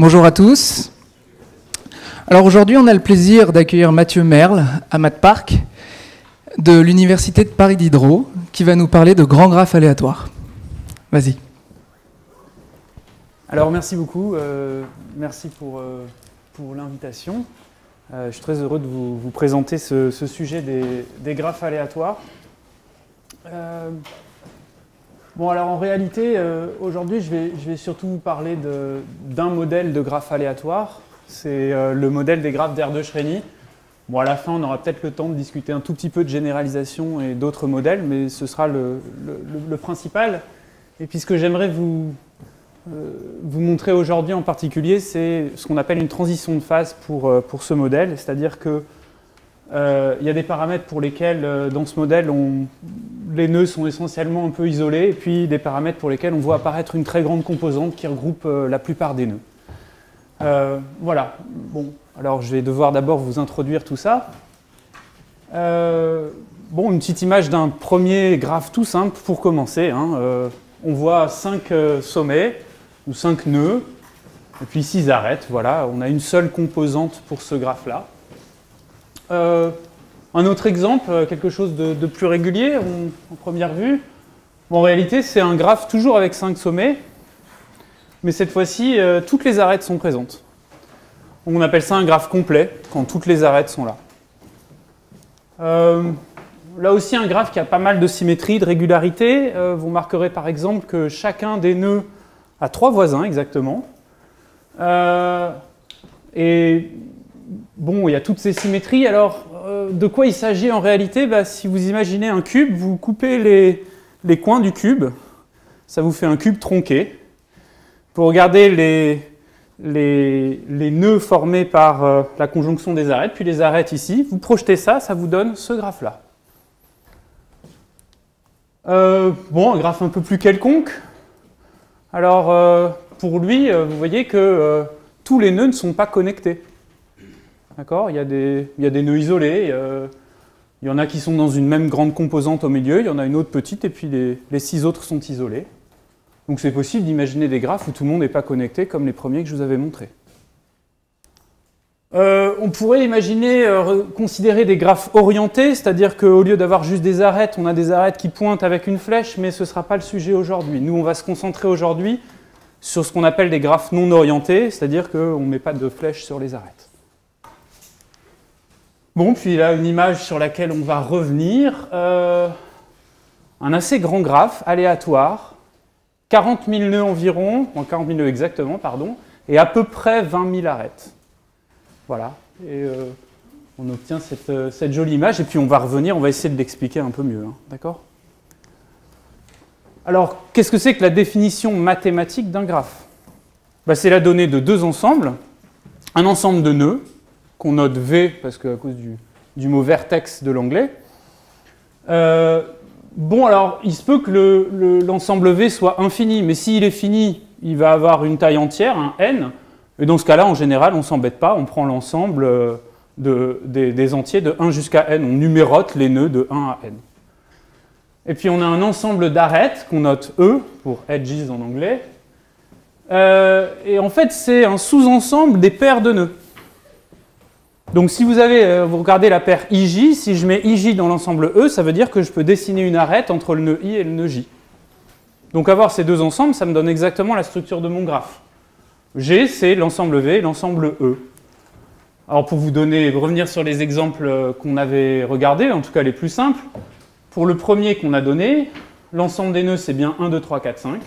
Bonjour à tous. Alors aujourd'hui, on a le plaisir d'accueillir Mathieu Merle à MathPark de l'Université de Paris Diderot qui va nous parler de grands graphes aléatoires. Vas-y. Alors merci beaucoup, merci pour l'invitation. Je suis très heureux de vous présenter ce sujet des graphes aléatoires. Bon, alors en réalité, aujourd'hui, je vais surtout vous parler d'un modèle de graphe aléatoire. C'est le modèle des graphes d'Erdős-Rényi. Bon, à la fin, on aura peut-être le temps de discuter un tout petit peu de généralisation et d'autres modèles, mais ce sera le principal. Et puis ce que j'aimerais vous montrer aujourd'hui en particulier, c'est ce qu'on appelle une transition de phase pour ce modèle, c'est-à-dire que il y a des paramètres pour lesquels, dans ce modèle, les nœuds sont essentiellement un peu isolés, et puis des paramètres pour lesquels on voit apparaître une très grande composante qui regroupe la plupart des nœuds. Voilà. Bon, alors je vais devoir d'abord vous introduire tout ça. Bon, une petite image d'un premier graphe tout simple pour commencer. On voit 5 sommets, ou 5 nœuds, et puis 6 arêtes. Voilà, on a une seule composante pour ce graphe-là. Un autre exemple, quelque chose de plus régulier en première vue. Bon, en réalité, c'est un graphe toujours avec 5 sommets, mais cette fois-ci, toutes les arêtes sont présentes. On appelle ça un graphe complet, quand toutes les arêtes sont là. Là aussi, un graphe qui a pas mal de symétrie, de régularité. Vous remarquerez par exemple que chacun des nœuds a 3 voisins exactement. Et bon, il y a toutes ces symétries. Alors, de quoi il s'agit en réalité? Si vous imaginez un cube, vous coupez les coins du cube. Ça vous fait un cube tronqué. Pour regarder les nœuds formés par la conjonction des arêtes, puis les arêtes ici, vous projetez ça, ça vous donne ce graphe-là. Bon, un graphe un peu plus quelconque. Alors, pour lui, vous voyez que tous les nœuds ne sont pas connectés. D'accord ? Il y a des nœuds isolés, il y en a qui sont dans une même grande composante au milieu, il y en a une autre petite, et puis les 6 autres sont isolés. Donc c'est possible d'imaginer des graphes où tout le monde n'est pas connecté, comme les premiers que je vous avais montrés. On pourrait imaginer considérer des graphes orientés, c'est-à-dire qu'au lieu d'avoir juste des arêtes, on a des arêtes qui pointent avec une flèche, mais ce ne sera pas le sujet aujourd'hui. Nous, on va se concentrer aujourd'hui sur ce qu'on appelle des graphes non orientés, c'est-à-dire qu'on ne met pas de flèche sur les arêtes. Bon, puis là, une image sur laquelle on va revenir. Un assez grand graphe, aléatoire, 40 000 nœuds environ, 40 000 nœuds exactement, pardon, et à peu près 20 000 arêtes. Voilà, et on obtient cette jolie image, et puis on va revenir, on va essayer de l'expliquer un peu mieux, d'accord ? Alors, qu'est-ce que c'est que la définition mathématique d'un graphe? C'est la donnée de 2 ensembles, un ensemble de nœuds, qu'on note V, parce qu'à cause du mot vertex de l'anglais. Bon, alors, il se peut que l'ensemble V soit infini, mais s'il est fini, il va avoir une taille entière, un n, et dans ce cas-là, en général, on ne s'embête pas, on prend l'ensemble des entiers de 1 jusqu'à n, on numérote les nœuds de 1 à n. Et puis on a un ensemble d'arêtes qu'on note E, pour edges en anglais, et en fait, c'est un sous-ensemble des paires de nœuds. Donc si vous regardez la paire IJ, si je mets IJ dans l'ensemble E, ça veut dire que je peux dessiner une arête entre le nœud I et le nœud J. Donc avoir ces 2 ensembles, ça me donne exactement la structure de mon graphe. G, c'est l'ensemble V et l'ensemble E. Alors pour vous revenir sur les exemples qu'on avait regardés, en tout cas les plus simples, pour le premier qu'on a donné, l'ensemble des nœuds c'est bien 1, 2, 3, 4, 5.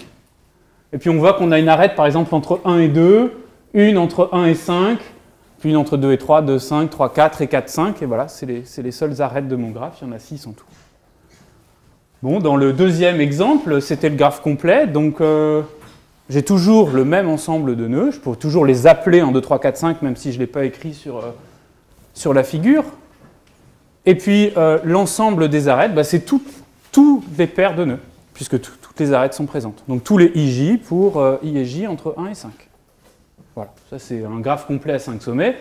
Et puis on voit qu'on a une arête par exemple entre 1 et 2, une entre 1 et 5, puis une entre 2 et 3, 2, 5, 3, 4 et 4, 5, et voilà, c'est les seules arêtes de mon graphe, il y en a 6 en tout. Bon, dans le deuxième exemple, c'était le graphe complet, donc j'ai toujours le même ensemble de nœuds, je peux toujours les appeler 1, 2, 3, 4, 5, même si je ne l'ai pas écrit sur la figure. Et puis l'ensemble des arêtes, c'est tous les paires de nœuds, puisque toutes les arêtes sont présentes. Donc tous les IJ pour I et J entre 1 et 5. Voilà, ça c'est un graphe complet à 5 sommets.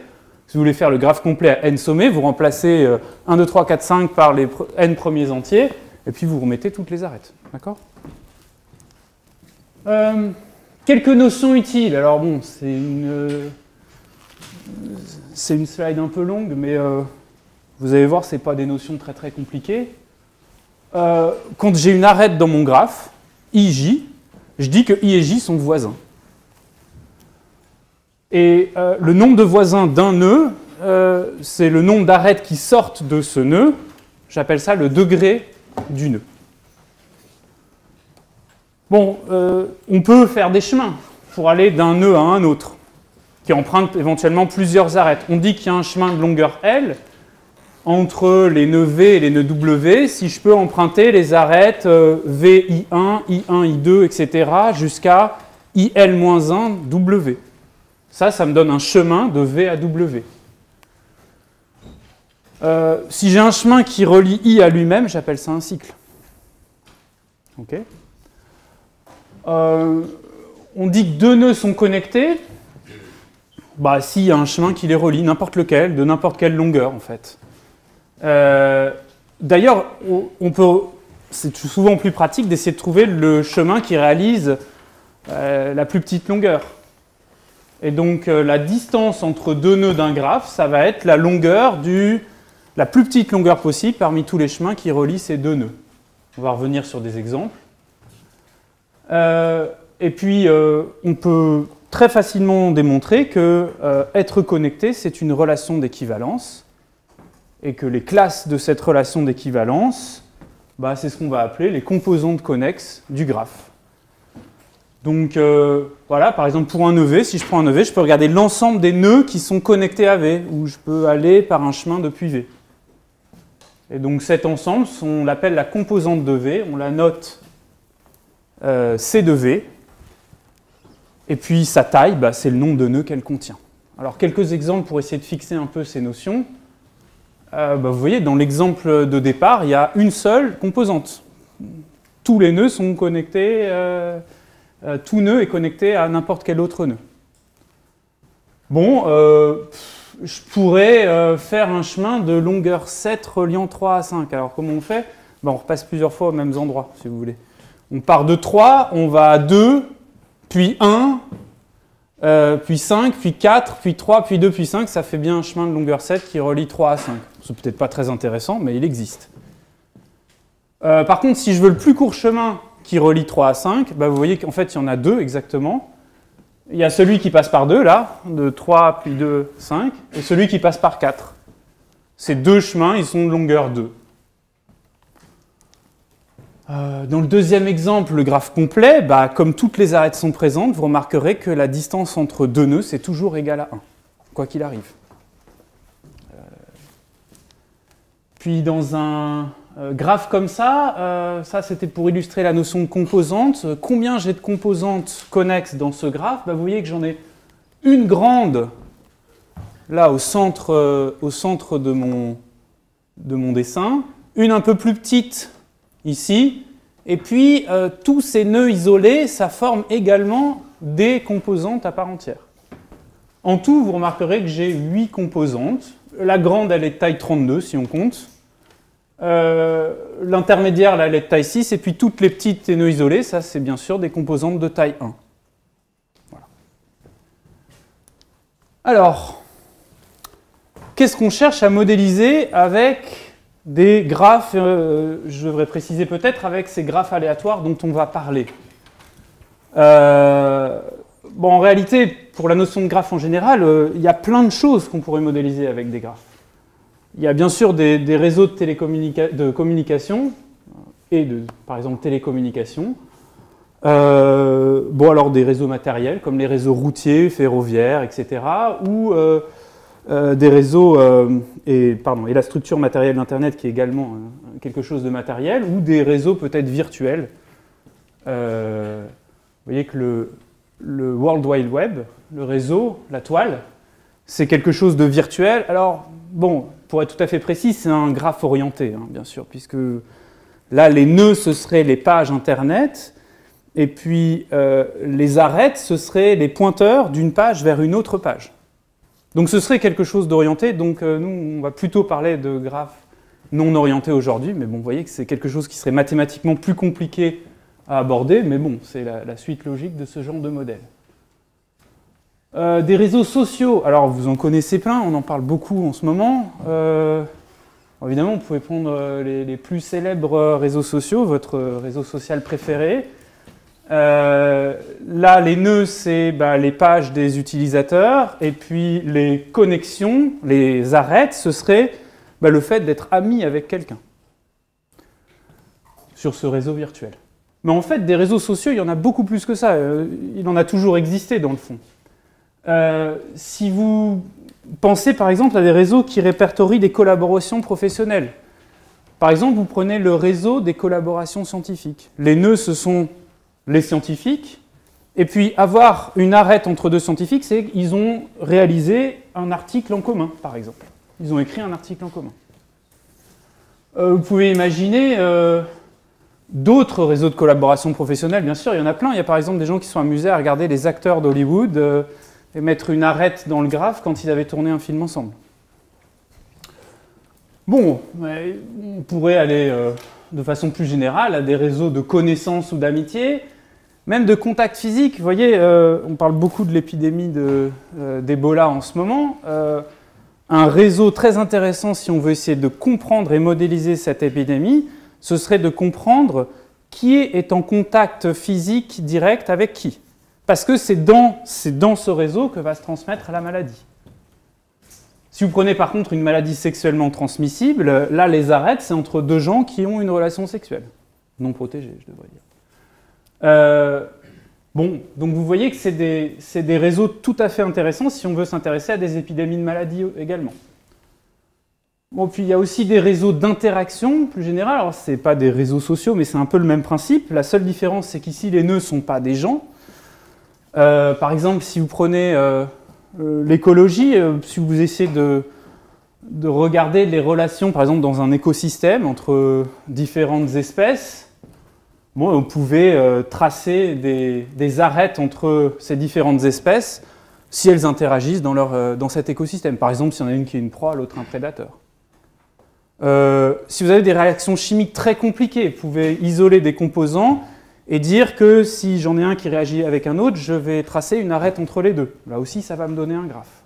Si vous voulez faire le graphe complet à n sommets, vous remplacez 1, 2, 3, 4, 5 par les n premiers entiers, et puis vous remettez toutes les arêtes. D'accord ? quelques notions utiles. Alors bon, c'est une slide un peu longue, mais vous allez voir, ce n'est pas des notions très très compliquées. Quand j'ai une arête dans mon graphe, IJ, je dis que I et J sont voisins. Et le nombre de voisins d'un nœud, c'est le nombre d'arêtes qui sortent de ce nœud. J'appelle ça le degré du nœud. Bon, on peut faire des chemins pour aller d'un nœud à un autre, qui empruntent éventuellement plusieurs arêtes. On dit qu'il y a un chemin de longueur L entre les nœuds V et les nœuds W, si je peux emprunter les arêtes VI1, I1, I2, etc., jusqu'à IL-1 W. Ça me donne un chemin de V à W. Si j'ai un chemin qui relie I à lui-même, j'appelle ça un cycle. Ok. On dit que deux nœuds sont connectés, bah, s'il y a un chemin qui les relie, n'importe lequel, de n'importe quelle longueur en fait. D'ailleurs, c'est souvent plus pratique d'essayer de trouver le chemin qui réalise la plus petite longueur. Et donc la distance entre deux nœuds d'un graphe, ça va être la longueur la plus petite longueur possible parmi tous les chemins qui relient ces deux nœuds. On va revenir sur des exemples. Et puis, on peut très facilement démontrer que être connecté, c'est une relation d'équivalence, et que les classes de cette relation d'équivalence, bah, c'est ce qu'on va appeler les composantes connexes du graphe. Donc, voilà, par exemple, pour un nœud V, si je prends un nœud V, je peux regarder l'ensemble des nœuds qui sont connectés à V, où je peux aller par un chemin depuis V. Et donc, cet ensemble, on l'appelle la composante de V, on la note C de V, et puis sa taille, bah, c'est le nombre de nœuds qu'elle contient. Alors quelques exemples pour essayer de fixer un peu ces notions. Bah, vous voyez, dans l'exemple de départ, il y a une seule composante. Tous les nœuds sont connectés, tout nœud est connecté à n'importe quel autre nœud. Bon, je pourrais faire un chemin de longueur 7 reliant 3 à 5. Alors comment on fait? Bah, on repasse plusieurs fois aux mêmes endroits, si vous voulez. On part de 3, on va à 2, puis 1, puis 5, puis 4, puis 3, puis 2, puis 5. Ça fait bien un chemin de longueur 7 qui relie 3 à 5. C'est peut-être pas très intéressant, mais il existe. Par contre, si je veux le plus court chemin qui relie 3 à 5, bah vous voyez qu'en fait, il y en a deux exactement. Il y a celui qui passe par 2, là, de 3, puis 2, 5, et celui qui passe par 4. Ces deux chemins, ils sont de longueur 2. Dans le deuxième exemple, le graphe complet, bah, comme toutes les arêtes sont présentes, vous remarquerez que la distance entre deux nœuds, c'est toujours égal à 1, quoi qu'il arrive. Puis dans un graphe comme ça, ça c'était pour illustrer la notion de composante. Combien j'ai de composantes connexes dans ce graphe? Bah, vous voyez que j'en ai une grande, là au centre de mon dessin, une un peu plus petite, ici, et puis tous ces nœuds isolés, ça forme également des composantes à part entière. En tout, vous remarquerez que j'ai 8 composantes. La grande, elle est de taille 32, si on compte. L'intermédiaire, là, elle est de taille 6, et puis toutes les petites nœuds isolés, ça, c'est bien sûr des composantes de taille 1. Voilà. Alors, qu'est-ce qu'on cherche à modéliser avec des graphes, je devrais préciser peut-être, avec ces graphes aléatoires dont on va parler. Bon, en réalité, pour la notion de graphe en général, il y a plein de choses qu'on pourrait modéliser avec des graphes. Il y a bien sûr des réseaux de communication, et par exemple, télécommunications. Bon, alors des réseaux matériels, comme les réseaux routiers, ferroviaires, etc., ou des réseaux, et la structure matérielle d'Internet qui est également quelque chose de matériel, ou des réseaux peut-être virtuels. Vous voyez que le World Wide Web, le réseau, la toile, c'est quelque chose de virtuel. Alors, bon, pour être tout à fait précis, c'est un graphe orienté, hein, bien sûr, puisque là, les nœuds, ce seraient les pages Internet, et puis les arêtes, ce seraient les pointeurs d'une page vers une autre page. Donc ce serait quelque chose d'orienté, donc nous on va plutôt parler de graphes non orientés aujourd'hui, mais bon vous voyez que c'est quelque chose qui serait mathématiquement plus compliqué à aborder, mais bon, c'est la suite logique de ce genre de modèle. Des réseaux sociaux, alors vous en connaissez plein, on en parle beaucoup en ce moment. Évidemment, vous pouvez prendre les plus célèbres réseaux sociaux, votre réseau social préféré. Là, les nœuds, c'est les pages des utilisateurs, et puis les connexions, les arêtes, ce serait le fait d'être ami avec quelqu'un sur ce réseau virtuel. Mais en fait, des réseaux sociaux, il y en a beaucoup plus que ça. Il en a toujours existé, dans le fond. Si vous pensez, par exemple, à des réseaux qui répertorient des collaborations professionnelles. Par exemple, vous prenez le réseau des collaborations scientifiques. Les nœuds, ce sont les scientifiques, et puis avoir une arête entre deux scientifiques, c'est qu'ils ont réalisé un article en commun, par exemple. Ils ont écrit un article en commun. Vous pouvez imaginer d'autres réseaux de collaboration professionnelle, bien sûr, il y en a plein. Il y a par exemple des gens qui sont amusés à regarder les acteurs d'Hollywood et mettre une arête dans le graphe quand ils avaient tourné un film ensemble. Bon, on pourrait aller de façon plus générale à des réseaux de connaissances ou d'amitié, même de contact physique. Vous voyez, on parle beaucoup de l'épidémie d'Ebola en ce moment. Un réseau très intéressant, si on veut essayer de comprendre et modéliser cette épidémie, ce serait de comprendre qui est en contact physique direct avec qui. Parce que c'est dans ce réseau que va se transmettre la maladie. Si vous prenez par contre une maladie sexuellement transmissible, là les arêtes, c'est entre deux gens qui ont une relation sexuelle. Non protégée, je devrais dire. Bon, donc vous voyez que c'est des réseaux tout à fait intéressants si on veut s'intéresser à des épidémies de maladies également. Bon, puis il y a aussi des réseaux d'interaction plus générales. Alors ce n'est pas des réseaux sociaux, mais c'est un peu le même principe. La seule différence, c'est qu'ici les nœuds ne sont pas des gens. Par exemple, si vous prenez l'écologie, si vous essayez de regarder les relations, par exemple, dans un écosystème entre différentes espèces, bon, vous pouvez tracer des arêtes entre ces différentes espèces si elles interagissent dans cet écosystème. Par exemple, s'il y en a une qui est une proie, l'autre un prédateur. Si vous avez des réactions chimiques très compliquées, vous pouvez isoler des composants et dire que si j'en ai un qui réagit avec un autre, je vais tracer une arête entre les deux. Là aussi, ça va me donner un graphe.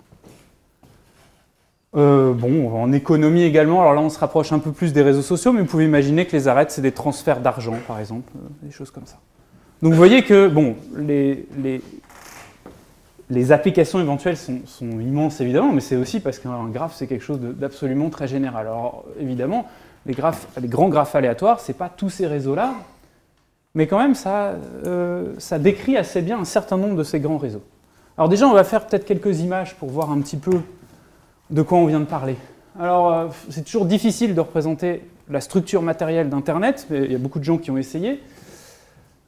Bon, en économie également, alors là on se rapproche un peu plus des réseaux sociaux, mais vous pouvez imaginer que les arêtes, c'est des transferts d'argent, par exemple, des choses comme ça. Donc vous voyez que bon, les applications éventuelles sont immenses, évidemment, mais c'est aussi parce qu'un graphe, c'est quelque chose d'absolument très général. Alors évidemment, les grands graphes aléatoires, ce n'est pas tous ces réseaux-là, mais quand même, ça décrit assez bien un certain nombre de ces grands réseaux. Alors déjà, on va faire peut-être quelques images pour voir un petit peu de quoi on vient de parler. Alors, c'est toujours difficile de représenter la structure matérielle d'Internet, mais il y a beaucoup de gens qui ont essayé.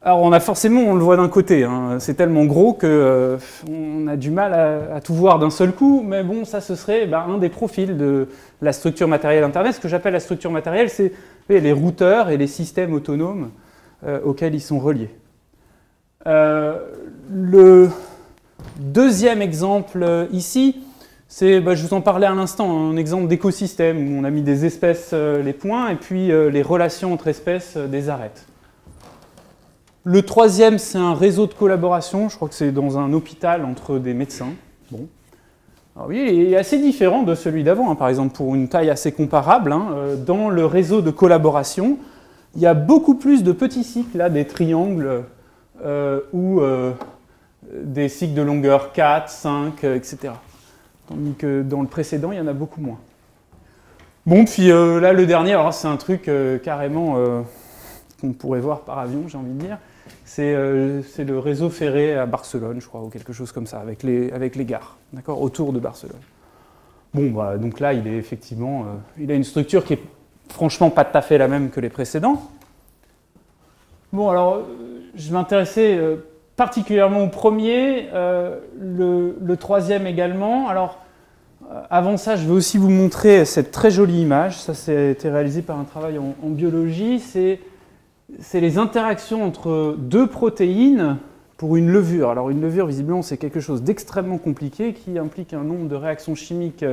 Alors, on le voit d'un côté, hein. C'est tellement gros qu'on a du mal à tout voir d'un seul coup, mais bon, ça, ce serait un des profils de la structure matérielle d'Internet. Ce que j'appelle la structure matérielle, c'est les routeurs et les systèmes autonomes auxquels ils sont reliés. Le deuxième exemple ici, c'est, je vous en parlais à l'instant, un exemple d'écosystème où on a mis des espèces, les points, et puis les relations entre espèces, des arêtes. Le troisième, c'est un réseau de collaboration, je crois que c'est dans un hôpital entre des médecins. Bon. Alors oui, il est assez différent de celui d'avant, hein. Par exemple, pour une taille assez comparable, hein, dans le réseau de collaboration, il y a beaucoup plus de petits cycles, là, des triangles ou des cycles de longueur 4, 5, etc. Tandis que dans le précédent, il y en a beaucoup moins. Bon, puis là, le dernier, alors c'est un truc carrément qu'on pourrait voir par avion, j'ai envie de dire. C'est le réseau ferré à Barcelone, je crois, ou quelque chose comme ça, avec les gares, d'accord, autour de Barcelone. Bon, donc là, il est effectivement, il a une structure qui est franchement pas tout à fait la même que les précédents. Bon, alors, je vais m'intéresser particulièrement au premier, le troisième également. Alors, avant ça, je vais aussi vous montrer cette très jolie image. Ça, c'est été réalisé par un travail en biologie. C'est les interactions entre deux protéines pour une levure. Alors, une levure, visiblement, c'est quelque chose d'extrêmement compliqué qui implique un nombre de réactions chimiques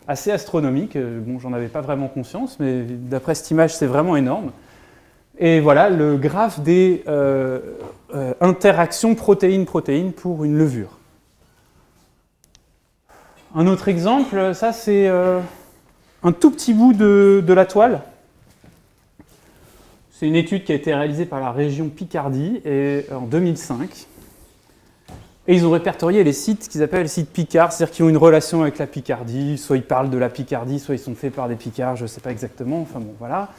assez astronomique. Bon, j'en avais pas vraiment conscience, mais d'après cette image, c'est vraiment énorme. Et voilà le graphe des interactions protéine-protéine pour une levure. Un autre exemple, ça c'est un tout petit bout de la toile. C'est une étude qui a été réalisée par la région Picardie en 2005. Et ils ont répertorié les sites qu'ils appellent les sites Picards, c'est-à-dire qui ont une relation avec la Picardie. Soit ils parlent de la Picardie, soit ils sont faits par des Picards, je ne sais pas exactement. Enfin bon, voilà.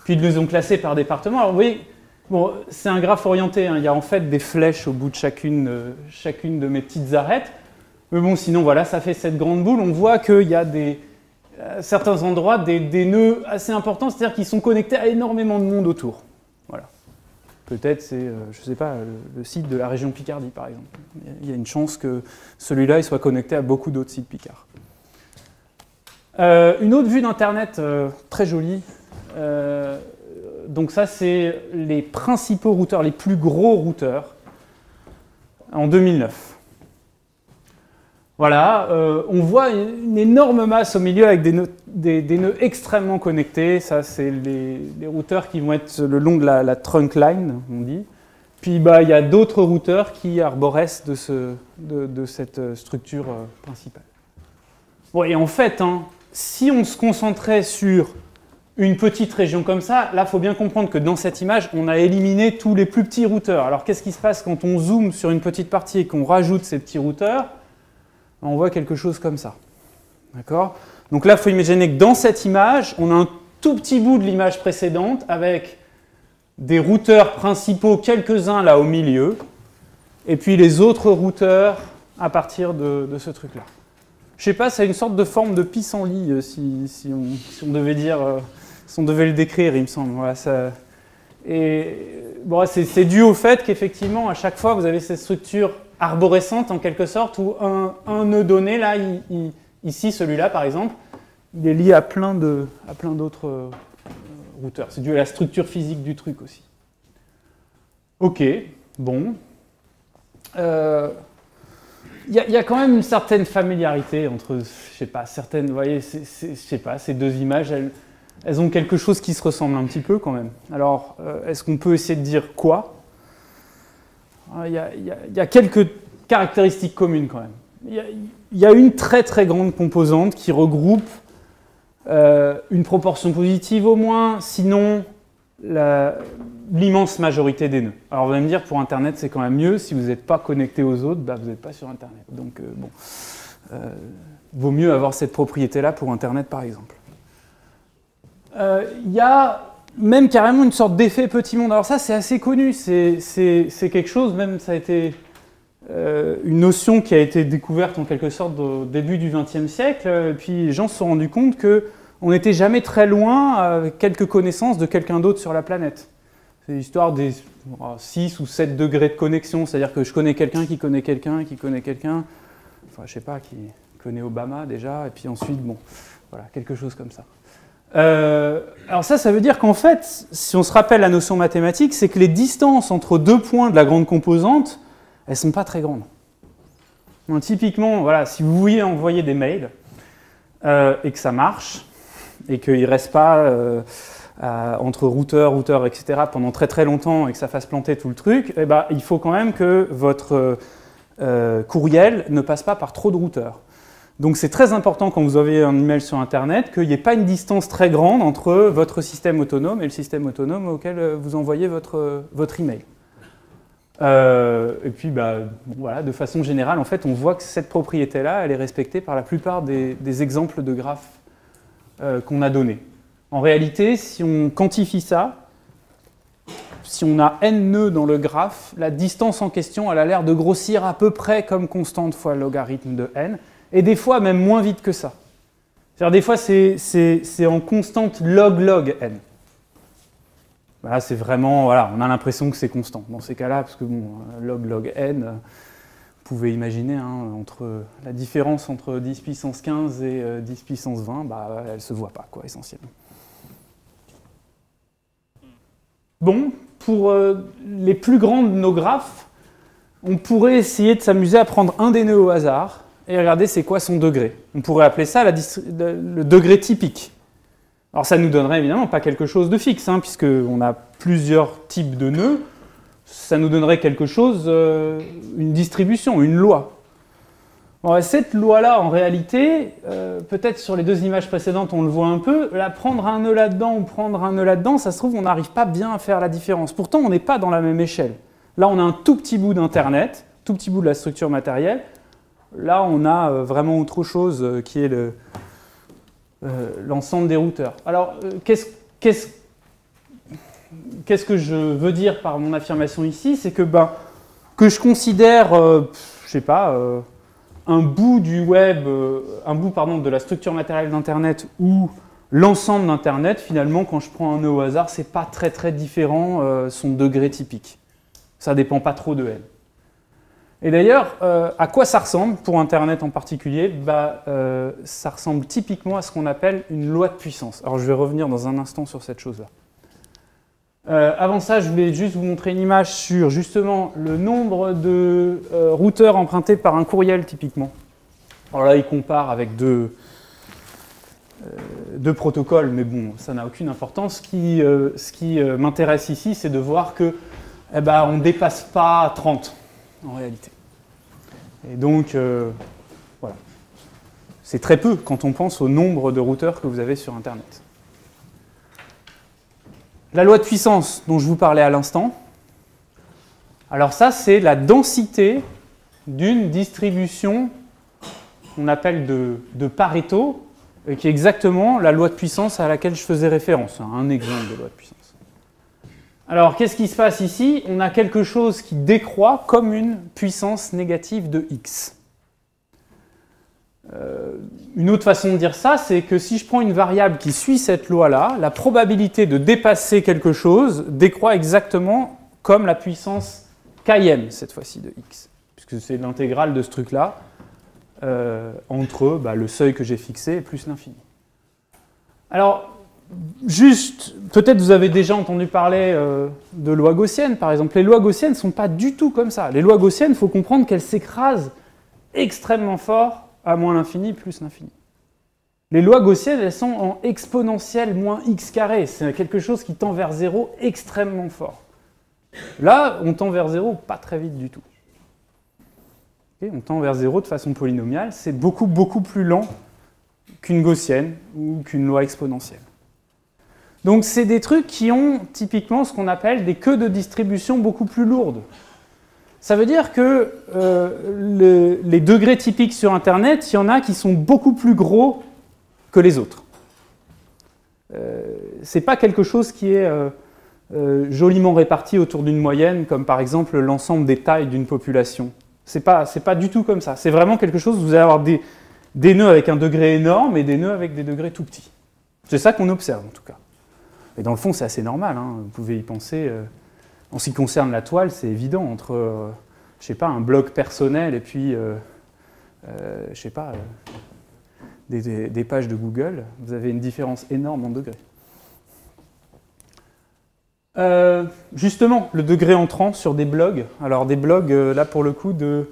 Puis ils les ont classés par département. Alors vous voyez, bon, c'est un graphe orienté. Hein. Il y a en fait des flèches au bout de chacune de mes petites arêtes. Mais bon, sinon, voilà, ça fait cette grande boule. On voit qu'il y a à certains endroits des nœuds assez importants, c'est-à-dire qu'ils sont connectés à énormément de monde autour. Voilà. Peut-être c'est, je ne sais pas, le site de la région Picardie, par exemple. Il y a une chance que celui-là soit connecté à beaucoup d'autres sites Picards. Une autre vue d'Internet très jolie. Donc ça, c'est les principaux routeurs, les plus gros routeurs, en 2009. Voilà, on voit une énorme masse au milieu avec des nœuds extrêmement connectés. Ça, c'est les routeurs qui vont être le long de la trunk line, on dit. Puis, bah, il y a d'autres routeurs qui arborescent de cette structure principale. Bon, et en fait, hein, si on se concentrait sur une petite région comme ça, là, il faut bien comprendre que dans cette image, on a éliminé tous les plus petits routeurs. Alors, qu'est-ce qui se passe quand on zoome sur une petite partie et qu'on rajoute ces petits routeurs? On voit quelque chose comme ça. D'accord? Donc là, il faut imaginer que dans cette image, on a un tout petit bout de l'image précédente avec des routeurs principaux, quelques-uns là au milieu, et puis les autres routeurs à partir de ce truc-là. Je sais pas, c'est une sorte de forme de pissenlit, si on devait dire, si on devait le décrire, il me semble. Voilà, ça... Et bon, c'est dû au fait qu'effectivement, à chaque fois, vous avez cette structure arborescente en quelque sorte, où un nœud donné, là, ici, celui-là par exemple, il est lié à plein d'autres routeurs. C'est dû à la structure physique du truc aussi. Ok, bon. Il y a quand même une certaine familiarité entre, je sais pas, certaines, vous voyez, je sais pas, ces deux images, elles ont quelque chose qui se ressemble un petit peu quand même. Alors, est-ce qu'on peut essayer de dire quoi ? Il y a quelques caractéristiques communes quand même. Il y a une très très grande composante qui regroupe une proportion positive au moins, sinon l'immense majorité des nœuds. Alors vous allez me dire, pour Internet c'est quand même mieux, si vous n'êtes pas connecté aux autres, bah, vous n'êtes pas sur Internet. Donc bon, vaut mieux avoir cette propriété-là pour Internet par exemple. Il y a même carrément une sorte d'effet petit monde. Alors ça, c'est assez connu, c'est quelque chose, même ça a été une notion qui a été découverte en quelque sorte au début du XXe siècle, et puis les gens se sont rendus compte qu'on n'était jamais très loin, avec quelques connaissances de quelqu'un d'autre sur la planète. C'est l'histoire des 6 ou 7 degrés de connexion, c'est-à-dire que je connais quelqu'un qui connaît quelqu'un qui connaît quelqu'un, enfin je sais pas, qui connaît Obama déjà, et puis ensuite, bon, voilà, quelque chose comme ça. Alors ça veut dire qu'en fait, si on se rappelle la notion mathématique, c'est que les distances entre deux points de la grande composante, elles ne sont pas très grandes. Donc, typiquement, voilà, si vous vouliez envoyer des mails et que ça marche, et qu'il ne reste pas entre routeur, etc. pendant très très longtemps et que ça fasse planter tout le truc, eh ben, il faut quand même que votre courriel ne passe pas par trop de routeurs. Donc c'est très important quand vous avez un email sur Internet qu'il n'y ait pas une distance très grande entre votre système autonome et le système autonome auquel vous envoyez votre email. Et puis bah, bon, voilà, de façon générale, en fait, on voit que cette propriété-là, elle est respectée par la plupart des exemples de graphes qu'on a donnés. En réalité, si on quantifie ça, si on a n nœuds dans le graphe, la distance en question, elle a l'air de grossir à peu près comme constante fois le logarithme de n, et des fois même moins vite que ça. C'est-à-dire des fois c'est en constante log n. Là c'est vraiment, voilà, on a l'impression que c'est constant dans ces cas-là, parce que bon, log n, vous pouvez imaginer, hein, entre la différence entre 10 puissance 15 et 10 puissance 20, bah, elle ne se voit pas, quoi, essentiellement. Bon, pour les plus grands de nos graphes, on pourrait essayer de s'amuser à prendre un des nœuds au hasard et regarder c'est quoi son degré. On pourrait appeler ça le degré typique. Alors ça ne nous donnerait évidemment pas quelque chose de fixe, hein, puisqu'on a plusieurs types de nœuds, ça nous donnerait quelque chose, une distribution, une loi. Bon, cette loi-là, en réalité, peut-être sur les deux images précédentes, on le voit un peu, là, prendre un nœud là-dedans ou prendre un nœud là-dedans, ça se trouve, on n'arrive pas bien à faire la différence. Pourtant, on n'est pas dans la même échelle. Là, on a un tout petit bout d'Internet, tout petit bout de la structure matérielle. Là, on a vraiment autre chose qui est l'ensemble des routeurs. Alors, qu'est-ce que je veux dire par mon affirmation ici? C'est que, que je considère, je sais pas, un bout du web, de la structure matérielle d'Internet ou l'ensemble d'Internet, finalement, quand je prends un nœud au hasard, c'est pas très très différent son degré typique. Ça dépend pas trop de N. Et d'ailleurs, à quoi ça ressemble pour Internet en particulier? Ça ressemble typiquement à ce qu'on appelle une loi de puissance. Alors je vais revenir dans un instant sur cette chose-là. Avant ça, je voulais juste vous montrer une image sur justement le nombre de routeurs empruntés par un courriel typiquement. Alors là, il compare avec deux protocoles, mais bon, ça n'a aucune importance. Ce qui m'intéresse ici, c'est de voir que on ne dépasse pas 30 en réalité. Et donc, voilà. C'est très peu quand on pense au nombre de routeurs que vous avez sur Internet. La loi de puissance dont je vous parlais à l'instant, alors ça, c'est la densité d'une distribution qu'on appelle de Pareto, qui est exactement la loi de puissance à laquelle je faisais référence, un exemple de loi de puissance. Alors, qu'est-ce qui se passe ici? On a quelque chose qui décroît comme une puissance négative de x. Une autre façon de dire ça, c'est que si je prends une variable qui suit cette loi-là, la probabilité de dépasser quelque chose décroît exactement comme la puissance km, cette fois-ci, de x, puisque c'est l'intégrale de ce truc-là entre le seuil que j'ai fixé et plus l'infini. Alors, juste, peut-être vous avez déjà entendu parler de lois gaussiennes, par exemple. Les lois gaussiennes ne sont pas du tout comme ça. Les lois gaussiennes, il faut comprendre qu'elles s'écrasent extrêmement fort à moins l'infini plus l'infini. Les lois gaussiennes, elles sont en exponentielle moins x carré. C'est quelque chose qui tend vers 0 extrêmement fort. Là, on tend vers 0 pas très vite du tout. Okay, on tend vers 0 de façon polynomiale. C'est beaucoup, beaucoup plus lent qu'une gaussienne ou qu'une loi exponentielle. Donc, c'est des trucs qui ont typiquement ce qu'on appelle des queues de distribution beaucoup plus lourdes. Ça veut dire que les degrés typiques sur Internet, il y en a qui sont beaucoup plus gros que les autres. Ce n'est pas quelque chose qui est joliment réparti autour d'une moyenne, comme par exemple l'ensemble des tailles d'une population. Ce n'est pas du tout comme ça. C'est vraiment quelque chose où vous allez avoir des nœuds avec un degré énorme et des nœuds avec des degrés tout petits. C'est ça qu'on observe en tout cas. Et dans le fond, c'est assez normal, hein. Vous pouvez y penser. En ce qui concerne la toile, c'est évident, entre, je sais pas, un blog personnel et puis, je sais pas, des pages de Google, vous avez une différence énorme en degrés. Justement, le degré entrant sur des blogs. Alors des blogs, là pour le coup, de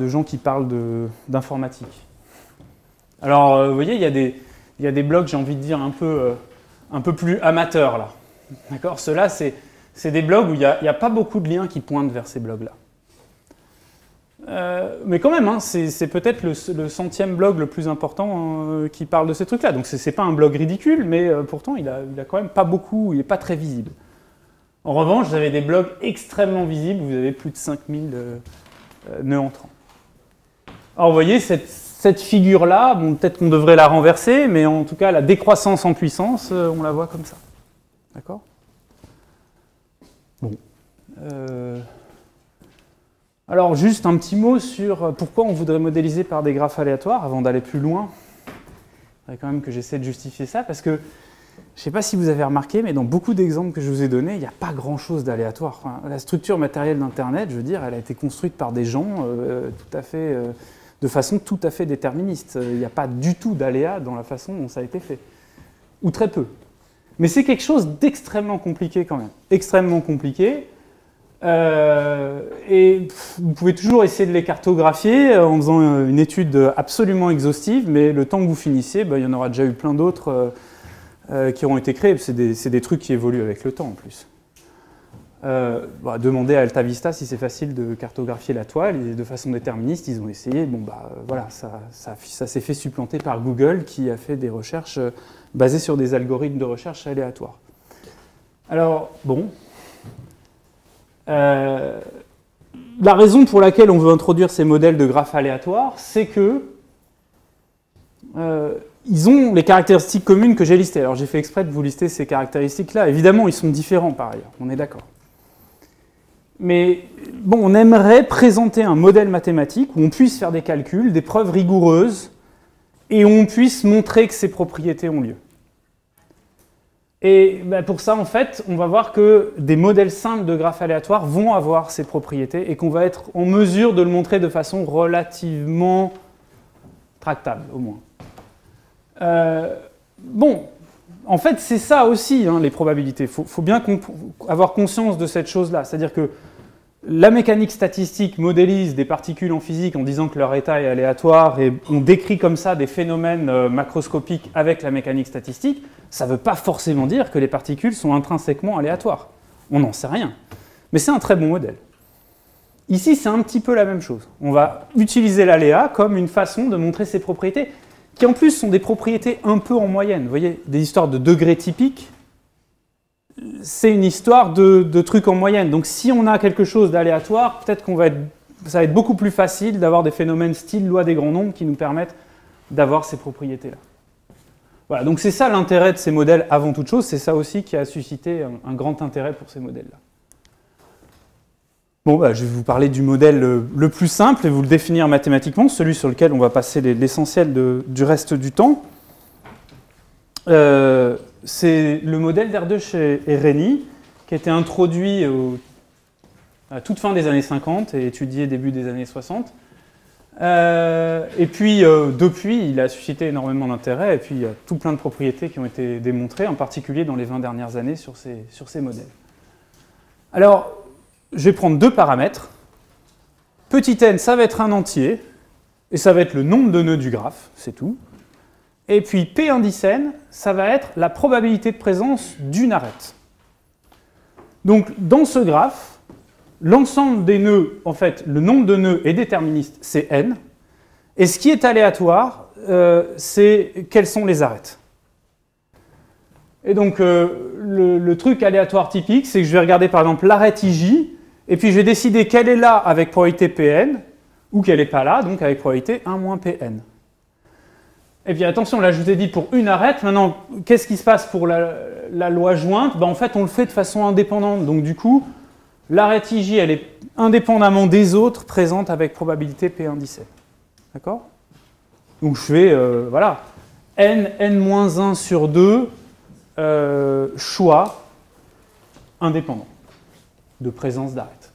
gens qui parlent d'informatique. Alors, vous voyez, il y a des blogs, j'ai envie de dire, un peu plus amateurs, là. D'accord? Ceux-là, c'est des blogs où il n'y a pas beaucoup de liens qui pointent vers ces blogs-là. Mais quand même, hein, c'est peut-être le 100e blog le plus important qui parle de ces trucs-là. Donc c'est pas un blog ridicule, mais pourtant il a quand même pas beaucoup, il n'est pas très visible. En revanche, vous avez des blogs extrêmement visibles, vous avez plus de 5000 nœuds entrants. Alors vous voyez, cette figure-là, bon, peut-être qu'on devrait la renverser, mais en tout cas la décroissance en puissance, on la voit comme ça. D'accord ? Bon. Alors, juste un petit mot sur pourquoi on voudrait modéliser par des graphes aléatoires, avant d'aller plus loin. Il faudrait quand même que j'essaie de justifier ça, parce que, je ne sais pas si vous avez remarqué, mais dans beaucoup d'exemples que je vous ai donnés, il n'y a pas grand-chose d'aléatoire. Enfin, la structure matérielle d'Internet, je veux dire, elle a été construite par des gens de façon tout à fait déterministe. Il n'y a pas du tout d'aléa dans la façon dont ça a été fait. Ou très peu. Mais c'est quelque chose d'extrêmement compliqué quand même. Extrêmement compliqué. Et vous pouvez toujours essayer de les cartographier en faisant une étude absolument exhaustive, mais le temps que vous finissiez, il y en aura déjà eu plein d'autres qui auront été créés. C'est des trucs qui évoluent avec le temps en plus. Demandez à AltaVista si c'est facile de cartographier la toile, et de façon déterministe, ils ont essayé. Bon, voilà, ça s'est fait supplanter par Google qui a fait des recherches basées sur des algorithmes de recherche aléatoires. Alors, bon. La raison pour laquelle on veut introduire ces modèles de graphes aléatoires, c'est que ils ont les caractéristiques communes que j'ai listées. Alors j'ai fait exprès de vous lister ces caractéristiques-là. Évidemment, ils sont différents par ailleurs, on est d'accord. Mais bon, on aimerait présenter un modèle mathématique où on puisse faire des calculs, des preuves rigoureuses, et où on puisse montrer que ces propriétés ont lieu. Et pour ça, en fait, on va voir que des modèles simples de graphes aléatoires vont avoir ces propriétés et qu'on va être en mesure de le montrer de façon relativement tractable, au moins. Bon, en fait, c'est ça aussi, hein, les probabilités. Il faut bien avoir conscience de cette chose-là. C'est-à-dire que la mécanique statistique modélise des particules en physique en disant que leur état est aléatoire, et on décrit comme ça des phénomènes macroscopiques avec la mécanique statistique. Ça ne veut pas forcément dire que les particules sont intrinsèquement aléatoires. On n'en sait rien. Mais c'est un très bon modèle. Ici, c'est un petit peu la même chose. On va utiliser l'aléa comme une façon de montrer ses propriétés, qui en plus sont des propriétés un peu en moyenne. Vous voyez, des histoires de degrés typiques, c'est une histoire de trucs en moyenne. Donc si on a quelque chose d'aléatoire, peut-être ça va être beaucoup plus facile d'avoir des phénomènes style loi des grands nombres qui nous permettent d'avoir ces propriétés-là. Voilà, donc c'est ça l'intérêt de ces modèles avant toute chose, c'est ça aussi qui a suscité un grand intérêt pour ces modèles-là. Bon, je vais vous parler du modèle le plus simple et vous le définir mathématiquement, celui sur lequel on va passer l'essentiel du reste du temps. C'est le modèle d'Erdős et Rényi, qui a été introduit à toute fin des années 50 et étudié début des années 60. Et puis, depuis, il a suscité énormément d'intérêt, et puis il y a tout plein de propriétés qui ont été démontrées, en particulier dans les 20 dernières années sur ces modèles. Alors, je vais prendre deux paramètres. Petit n, ça va être un entier, et ça va être le nombre de nœuds du graphe, c'est tout. Et puis P indice n, ça va être la probabilité de présence d'une arête. Donc, dans ce graphe, l'ensemble des nœuds, en fait, le nombre de nœuds est déterministe, c'est n. Et ce qui est aléatoire, c'est quelles sont les arêtes. Et donc, le truc aléatoire typique, c'est que je vais regarder par exemple l'arête IJ, et puis je vais décider qu'elle est là avec probabilité Pn, ou qu'elle n'est pas là, donc avec probabilité 1 moins Pn. Et puis attention, là je vous ai dit pour une arête, maintenant, qu'est-ce qui se passe pour la loi jointe? En fait, on le fait de façon indépendante, donc du coup, l'arête IJ, elle est indépendamment des autres présente avec probabilité P indice n. D'accord? Donc je fais, voilà, n-1 sur 2, choix indépendant de présence d'arête.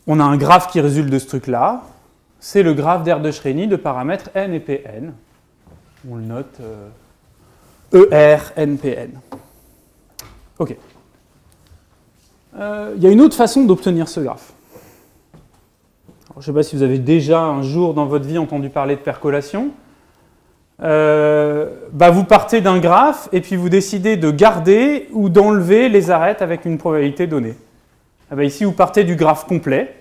On a un graphe qui résulte de ce truc-là. C'est le graphe d'Erdős-Rényi de paramètres n et Pn. On le note ER-NPN. OK. Il y a une autre façon d'obtenir ce graphe. Alors, je ne sais pas si vous avez déjà un jour dans votre vie entendu parler de percolation. Vous partez d'un graphe et puis vous décidez de garder ou d'enlever les arêtes avec une probabilité donnée. Ici, vous partez du graphe complet.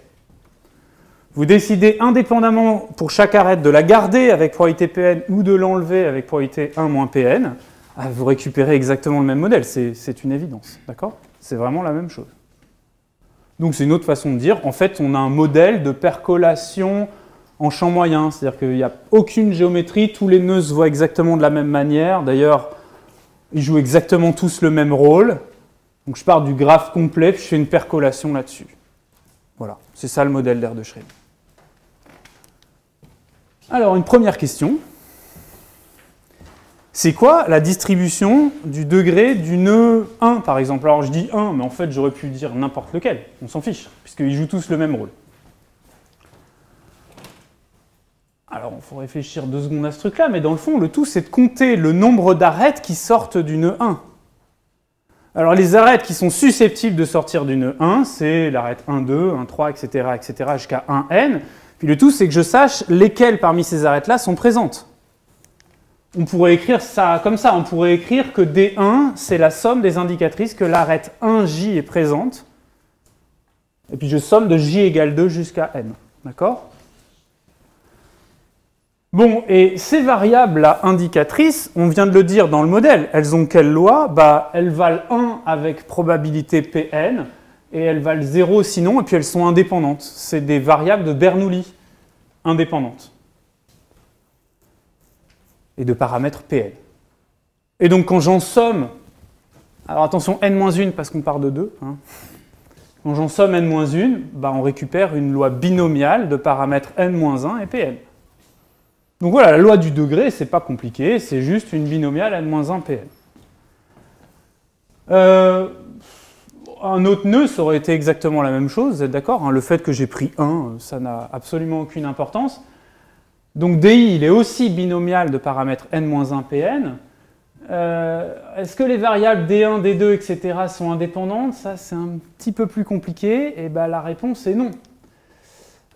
Vous décidez indépendamment pour chaque arête de la garder avec probabilité Pn ou de l'enlever avec probabilité 1 moins Pn. Vous récupérez exactement le même modèle, c'est une évidence. D'accord? C'est vraiment la même chose. Donc c'est une autre façon de dire, en fait, on a un modèle de percolation en champ moyen, c'est-à-dire qu'il n'y a aucune géométrie, tous les nœuds se voient exactement de la même manière, d'ailleurs, ils jouent exactement tous le même rôle. Donc je pars du graphe complet, puis je fais une percolation là-dessus. Voilà, c'est ça le modèle d'Erdős-Rényi. Alors, une première question. C'est quoi la distribution du degré du nœud 1, par exemple? Alors je dis 1, mais en fait j'aurais pu dire n'importe lequel, on s'en fiche, puisqu'ils jouent tous le même rôle. Alors il faut réfléchir 2 secondes à ce truc-là, mais dans le fond, le tout c'est de compter le nombre d'arêtes qui sortent du nœud 1. Alors les arêtes qui sont susceptibles de sortir du nœud 1, c'est l'arête 1, 2, 1, 3, etc., jusqu'à 1n. Puis le tout c'est que je sache lesquelles parmi ces arêtes-là sont présentes. on pourrait écrire ça comme ça. On pourrait écrire que D1, c'est la somme des indicatrices que l'arête 1J est présente. Et puis je somme de J égale 2 jusqu'à N. D'accord? Bon, et ces variables-là indicatrices, on vient de le dire dans le modèle, elles ont quelle loi? Bah, elles valent 1 avec probabilité Pn, et elles valent 0 sinon, et puis elles sont indépendantes. C'est des variables de Bernoulli, indépendantes. Et de paramètres Pn. Et donc quand j'en somme, alors attention, n-1 parce qu'on part de 2, hein. Quand j'en somme n-1, bah, on récupère une loi binomiale de paramètres n-1 et Pn. Donc voilà, la loi du degré, c'est pas compliqué, c'est juste une binomiale n-1 Pn. Un autre nœud, ça aurait été exactement la même chose, vous êtes d'accord, hein, le fait que j'ai pris 1, ça n'a absolument aucune importance. Donc DI, il est aussi binomial de paramètres n-1 Pn. Est-ce que les variables D1, D2, etc. sont indépendantes? Ça, c'est un petit peu plus compliqué, et ben, la réponse est non.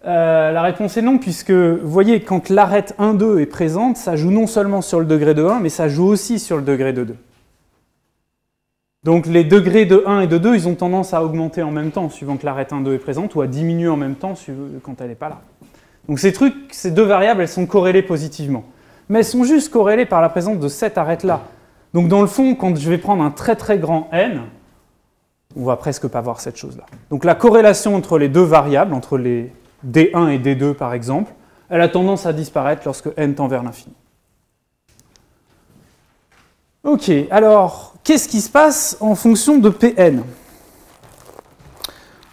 La réponse est non, puisque, vous voyez, quand l'arête 1, 2 est présente, ça joue non seulement sur le degré de 1, mais ça joue aussi sur le degré de 2. Donc les degrés de 1 et de 2, ils ont tendance à augmenter en même temps, suivant que l'arête 1, 2 est présente, ou à diminuer en même temps quand elle n'est pas là. Donc ces deux variables, elles sont corrélées positivement. Mais elles sont juste corrélées par la présence de cette arête-là. Donc dans le fond, quand je vais prendre un très très grand n, on va presque pas voir cette chose-là. Donc la corrélation entre les deux variables, entre les D1 et D2 par exemple, elle a tendance à disparaître lorsque n tend vers l'infini. Ok, alors qu'est-ce qui se passe en fonction de Pn?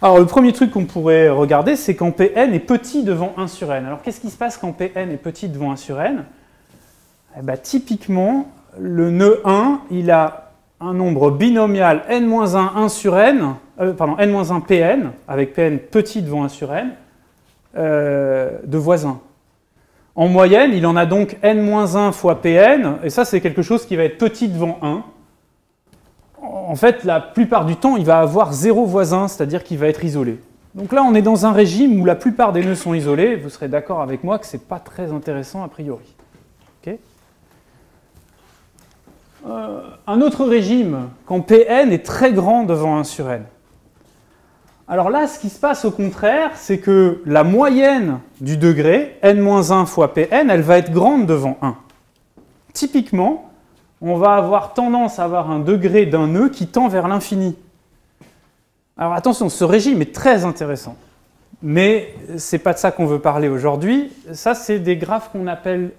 Alors le premier truc qu'on pourrait regarder, c'est quand Pn est petit devant 1 sur n. Alors qu'est-ce qui se passe quand Pn est petit devant 1 sur n? Eh ben, typiquement, le nœud 1, il a un nombre binomial n-1 1 sur n, n-1 Pn, avec Pn petit devant 1 sur n, de voisins. En moyenne, il en a donc n-1 fois Pn, et ça c'est quelque chose qui va être petit devant 1. En fait, la plupart du temps, il va avoir 0 voisin, c'est-à-dire qu'il va être isolé. Donc là, on est dans un régime où la plupart des nœuds sont isolés, vous serez d'accord avec moi que ce n'est pas très intéressant a priori. Okay. Un autre régime, quand Pn est très grand devant 1 sur n. Alors là, ce qui se passe au contraire, c'est que la moyenne du degré, n-1 fois Pn, elle va être grande devant 1. Typiquement, on va avoir tendance à avoir un degré d'un nœud qui tend vers l'infini. Alors attention, ce régime est très intéressant, mais ce n'est pas de ça qu'on veut parler aujourd'hui. Ça, c'est des graphes qu'on appelle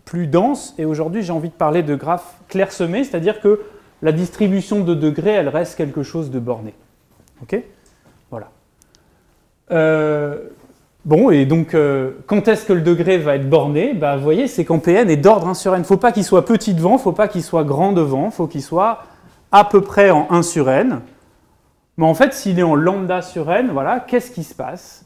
plus denses, et aujourd'hui, j'ai envie de parler de graphes clairsemés, c'est-à-dire que la distribution de degrés, elle reste quelque chose de borné. Ok ? Voilà. Bon, et donc, quand est-ce que le degré va être borné? Bah, vous voyez, c'est quand Pn est d'ordre 1 sur n. Il ne faut pas qu'il soit petit devant, il ne faut pas qu'il soit grand devant, il faut qu'il soit à peu près en 1 sur n. Mais en fait, s'il est en lambda sur n, voilà, qu'est-ce qui se passe?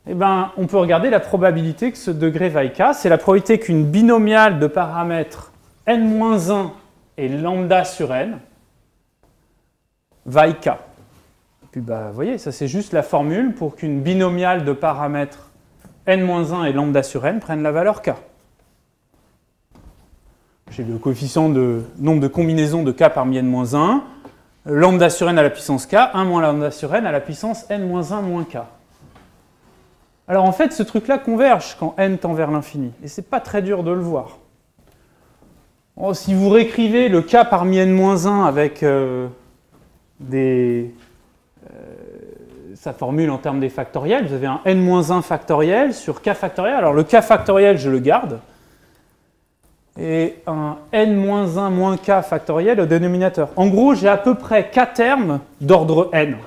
Eh bien, on peut regarder la probabilité que ce degré vaille k. C'est la probabilité qu'une binomiale de paramètres n-1 et lambda sur n vaille k. Puis bah, vous voyez, ça c'est juste la formule pour qu'une binomiale de paramètres n-1 et lambda sur n prenne la valeur k. J'ai le coefficient de nombre de combinaisons de k parmi n-1, lambda sur n à la puissance k, 1 moins lambda sur n à la puissance n-1 moins k. Alors en fait, ce truc-là converge quand n tend vers l'infini, et c'est pas très dur de le voir. Oh, si vous réécrivez le k parmi n-1 avec sa formule en termes des factoriels, vous avez un n-1 factoriel sur k factoriel. Alors le k factoriel, je le garde. Et un n-1 moins k factoriel au dénominateur. En gros, j'ai à peu près k termes d'ordre n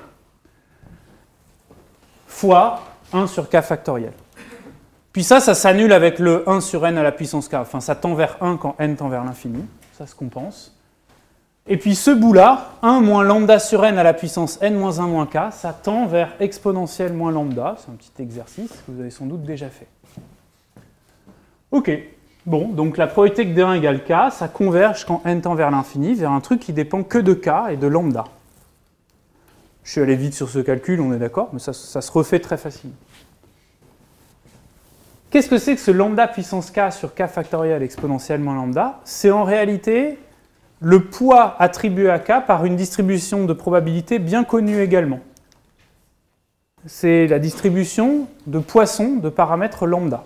fois 1 sur k factoriel. Puis ça s'annule avec le 1 sur n à la puissance k. Enfin, ça tend vers 1 quand n tend vers l'infini. Ça se compense. Et puis ce bout-là, 1 moins lambda sur n à la puissance n-1 moins k, ça tend vers exponentielle moins lambda. C'est un petit exercice que vous avez sans doute déjà fait. Ok. Bon, donc la probabilité que D1 égale k, ça converge quand n tend vers l'infini, vers un truc qui dépend que de k et de lambda. Je suis allé vite sur ce calcul, on est d'accord, mais ça se refait très facilement. qu'est-ce que c'est que ce lambda puissance k sur k factoriel exponentielle moins lambda? C'est en réalité le poids attribué à k par une distribution de probabilité bien connue également. C'est la distribution de Poisson de paramètres lambda.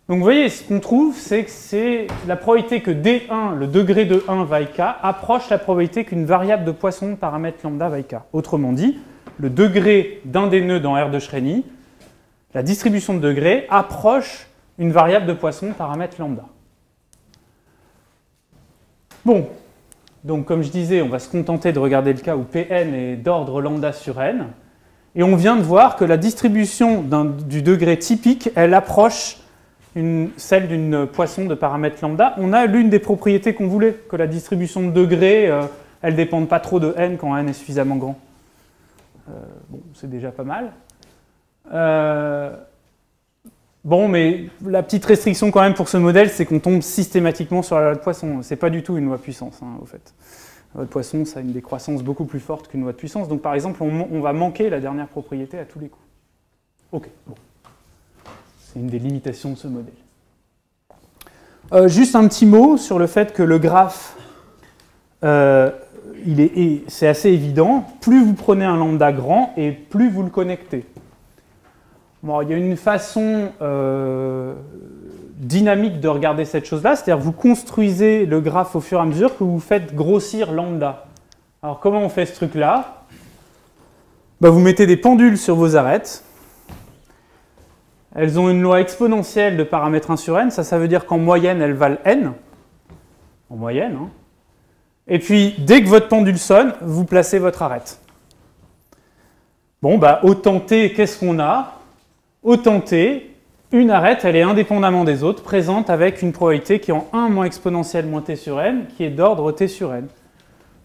Donc vous voyez, ce qu'on trouve, c'est que c'est la probabilité que D1, le degré de 1 vaille k, approche la probabilité qu'une variable de Poisson de paramètre lambda vaille k. Autrement dit, le degré d'un des nœuds dans R de Shreni, la distribution de degrés approche une variable de Poisson de paramètre lambda. Bon, donc comme je disais, on va se contenter de regarder le cas où Pn est d'ordre lambda sur n, et on vient de voir que la distribution du degré typique, elle approche celle d'une Poisson de paramètre lambda. On a l'une des propriétés qu'on voulait, que la distribution de degrés, elle ne dépende pas trop de n quand n est suffisamment grand. Bon, c'est déjà pas mal. Bon, mais la petite restriction quand même pour ce modèle, c'est qu'on tombe systématiquement sur la loi de Poisson. C'est pas du tout une loi de puissance, hein, au fait. La loi de Poisson, ça a une décroissance beaucoup plus forte qu'une loi de puissance. Donc par exemple, on va manquer la dernière propriété à tous les coups. Ok, bon. C'est une des limitations de ce modèle. Juste un petit mot sur le fait que le graphe, c'est assez évident. Plus vous prenez un lambda grand et plus vous le connectez. Bon, il y a une façon dynamique de regarder cette chose-là, c'est-à-dire vous construisez le graphe au fur et à mesure que vous faites grossir lambda. Alors comment on fait ce truc-là? Vous mettez des pendules sur vos arêtes. Elles ont une loi exponentielle de paramètre 1 sur n, ça veut dire qu'en moyenne, elles valent n. En moyenne. Hein. Et puis, dès que votre pendule sonne, vous placez votre arête. Bon, autant t, qu'est-ce qu'on a? Autant t, une arête, elle est indépendamment des autres, présente avec une probabilité qui est en 1 moins exponentielle moins t sur n, qui est d'ordre t sur n.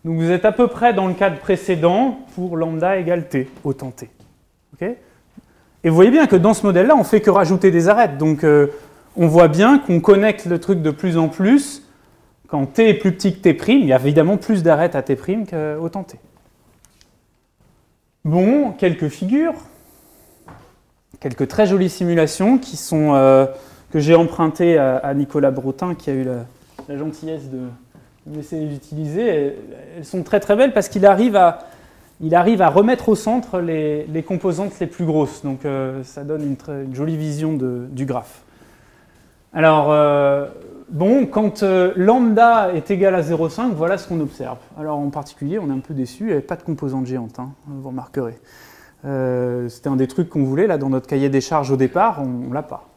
Donc vous êtes à peu près dans le cadre précédent pour lambda égale t, autant t. Okay, et vous voyez bien que dans ce modèle-là, on ne fait que rajouter des arêtes. Donc on voit bien qu'on connecte le truc de plus en plus. Quand t est plus petit que t', il y a évidemment plus d'arêtes à t' qu'autant t. Bon, quelques figures. Quelques très jolies simulations qui sont, que j'ai empruntées à Nicolas Brotin, qui a eu la gentillesse de m'essayer d'utiliser. Elles sont très très belles parce qu'il arrive à remettre au centre les composantes les plus grosses. Donc ça donne une jolie vision du graphe. Alors, bon, quand lambda est égal à 0,5, voilà ce qu'on observe. Alors en particulier, on est un peu déçu, il n'y avait pas de composante géante, hein, vous remarquerez. C'était un des trucs qu'on voulait là dans notre cahier des charges au départ, on ne l'a pas.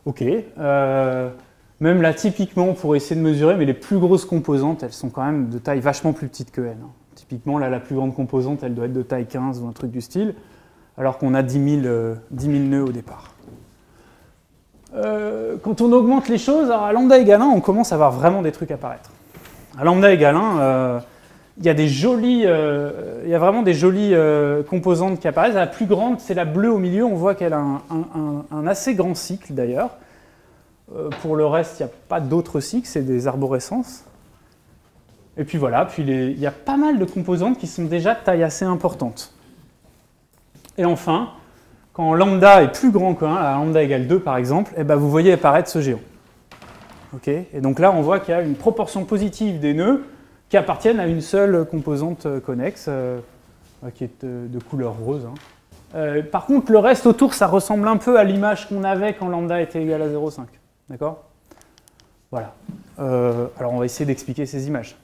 Ok. Même là, typiquement, pour essayer de mesurer, mais les plus grosses composantes, elles sont quand même de taille vachement plus petite que n. Typiquement, là, la plus grande composante, elle doit être de taille 15 ou un truc du style, alors qu'on a 10 000 nœuds au départ. Quand on augmente les choses, alors à lambda égale 1, on commence à voir vraiment des trucs apparaître. À lambda égale 1, il y a vraiment des jolies composantes qui apparaissent. La plus grande, c'est la bleue au milieu. On voit qu'elle a un assez grand cycle d'ailleurs. Pour le reste, il n'y a pas d'autres cycles, c'est des arborescences. Et puis voilà, il y a pas mal de composantes qui sont déjà de taille assez importante. Et enfin, quand lambda est plus grand que 1, à lambda égale 2 par exemple, vous voyez apparaître ce géant. Okay, et donc là, on voit qu'il y a une proportion positive des nœuds qui appartiennent à une seule composante connexe, qui est de couleur rose. Hein. Par contre, le reste autour, ça ressemble un peu à l'image qu'on avait quand lambda était égal à 0,5. D'accord? Voilà. Alors, on va essayer d'expliquer ces images.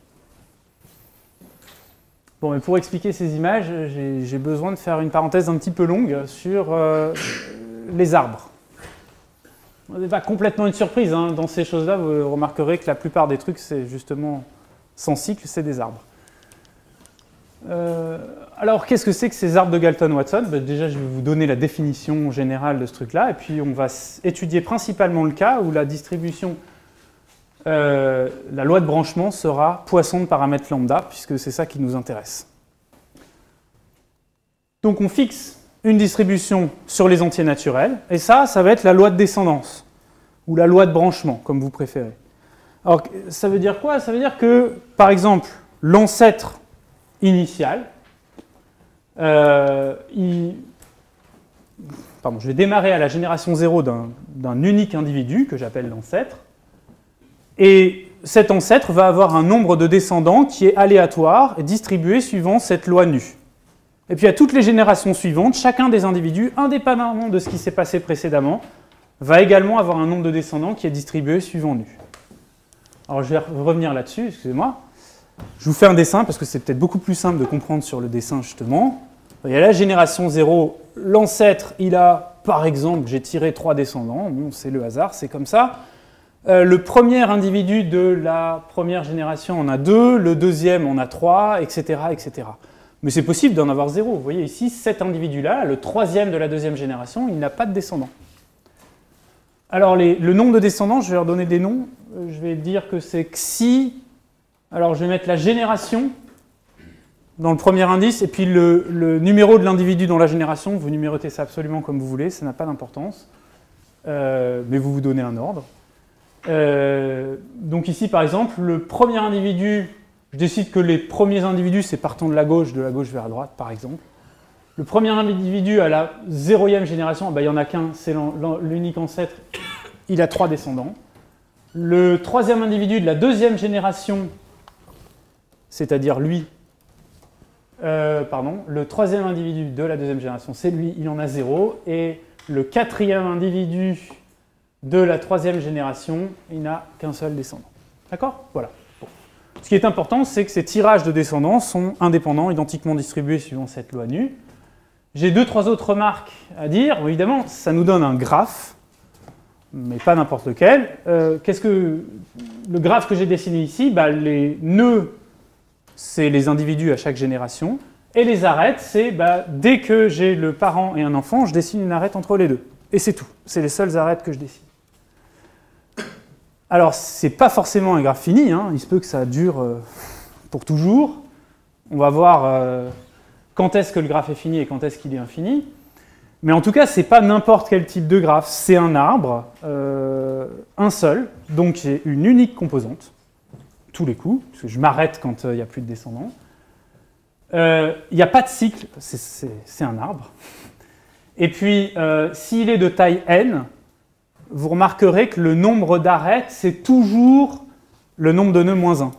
Bon, mais pour expliquer ces images, j'ai besoin de faire une parenthèse un petit peu longue sur les arbres. Ce n'est pas complètement une surprise. Hein. Dans ces choses-là, vous remarquerez que la plupart des trucs, c'est justement sans cycle, c'est des arbres. Alors, qu'est-ce que c'est que ces arbres de Galton-Watson? Déjà, je vais vous donner la définition générale de ce truc-là, et puis on va étudier principalement le cas où la distribution, la loi de branchement sera Poisson de paramètre lambda, puisque c'est ça qui nous intéresse. Donc, on fixe une distribution sur les entiers naturels, et ça va être la loi de descendance, ou la loi de branchement, comme vous préférez. Alors, ça veut dire quoi? Ça veut dire que, par exemple, l'ancêtre initial, il je vais démarrer à la génération 0 d'un unique individu que j'appelle l'ancêtre. Et cet ancêtre va avoir un nombre de descendants qui est aléatoire et distribué suivant cette loi nue. Et puis à toutes les générations suivantes, chacun des individus, indépendamment de ce qui s'est passé précédemment, va également avoir un nombre de descendants qui est distribué suivant nu. Alors je vais revenir là-dessus, excusez-moi. Je vous fais un dessin parce que c'est peut-être beaucoup plus simple de comprendre sur le dessin justement. Il y a la génération 0, l'ancêtre, il a, par exemple, j'ai tiré 3 descendants, bon, c'est le hasard, c'est comme ça. Le premier individu de la première génération en a 2, le deuxième en a 3, etc. etc. Mais c'est possible d'en avoir 0. Vous voyez ici, cet individu-là, le troisième de la deuxième génération, il n'a pas de descendants. Alors le nombre de descendants, je vais leur donner des noms. Je vais dire que c'est xi. Alors je vais mettre la génération dans le premier indice, et puis le numéro de l'individu dans la génération, vous numérotez ça absolument comme vous voulez, ça n'a pas d'importance, mais vous vous donnez un ordre. Donc ici, par exemple, le premier individu, je décide que les premiers individus, c'est partant de la gauche vers la droite, par exemple. Le premier individu à la 0e génération, il n'y en a qu'un, c'est l'unique ancêtre, il a 3 descendants. Le troisième individu de la 2e génération, c'est-à-dire lui, le troisième individu de la 2e génération, c'est lui, il en a 0. Et le 4e individu de la 3e génération, il n'a qu'un seul descendant. D'accord? Voilà. Bon. Ce qui est important, c'est que ces tirages de descendants sont indépendants, identiquement distribués suivant cette loi nue. J'ai 2-3 autres remarques à dire. Évidemment, ça nous donne un graphe, mais pas n'importe lequel. Qu'est-ce que le graphe que j'ai dessiné ici? Les nœuds, c'est les individus à chaque génération, et les arêtes, c'est dès que j'ai le parent et un enfant, je dessine une arête entre les deux. Et c'est tout. C'est les seules arêtes que je dessine. Alors, ce n'est pas forcément un graphe fini, hein. Il se peut que ça dure pour toujours. On va voir quand est-ce que le graphe est fini et quand est-ce qu'il est infini. Mais en tout cas, ce n'est pas n'importe quel type de graphe. C'est un arbre, un seul, donc j'ai une unique composante, tous les coups, parce que je m'arrête quand il n'y a plus de descendants. Il n'y a pas de cycle, c'est un arbre. Et puis, s'il est de taille n, vous remarquerez que le nombre d'arêtes, c'est toujours le nombre de nœuds moins 1.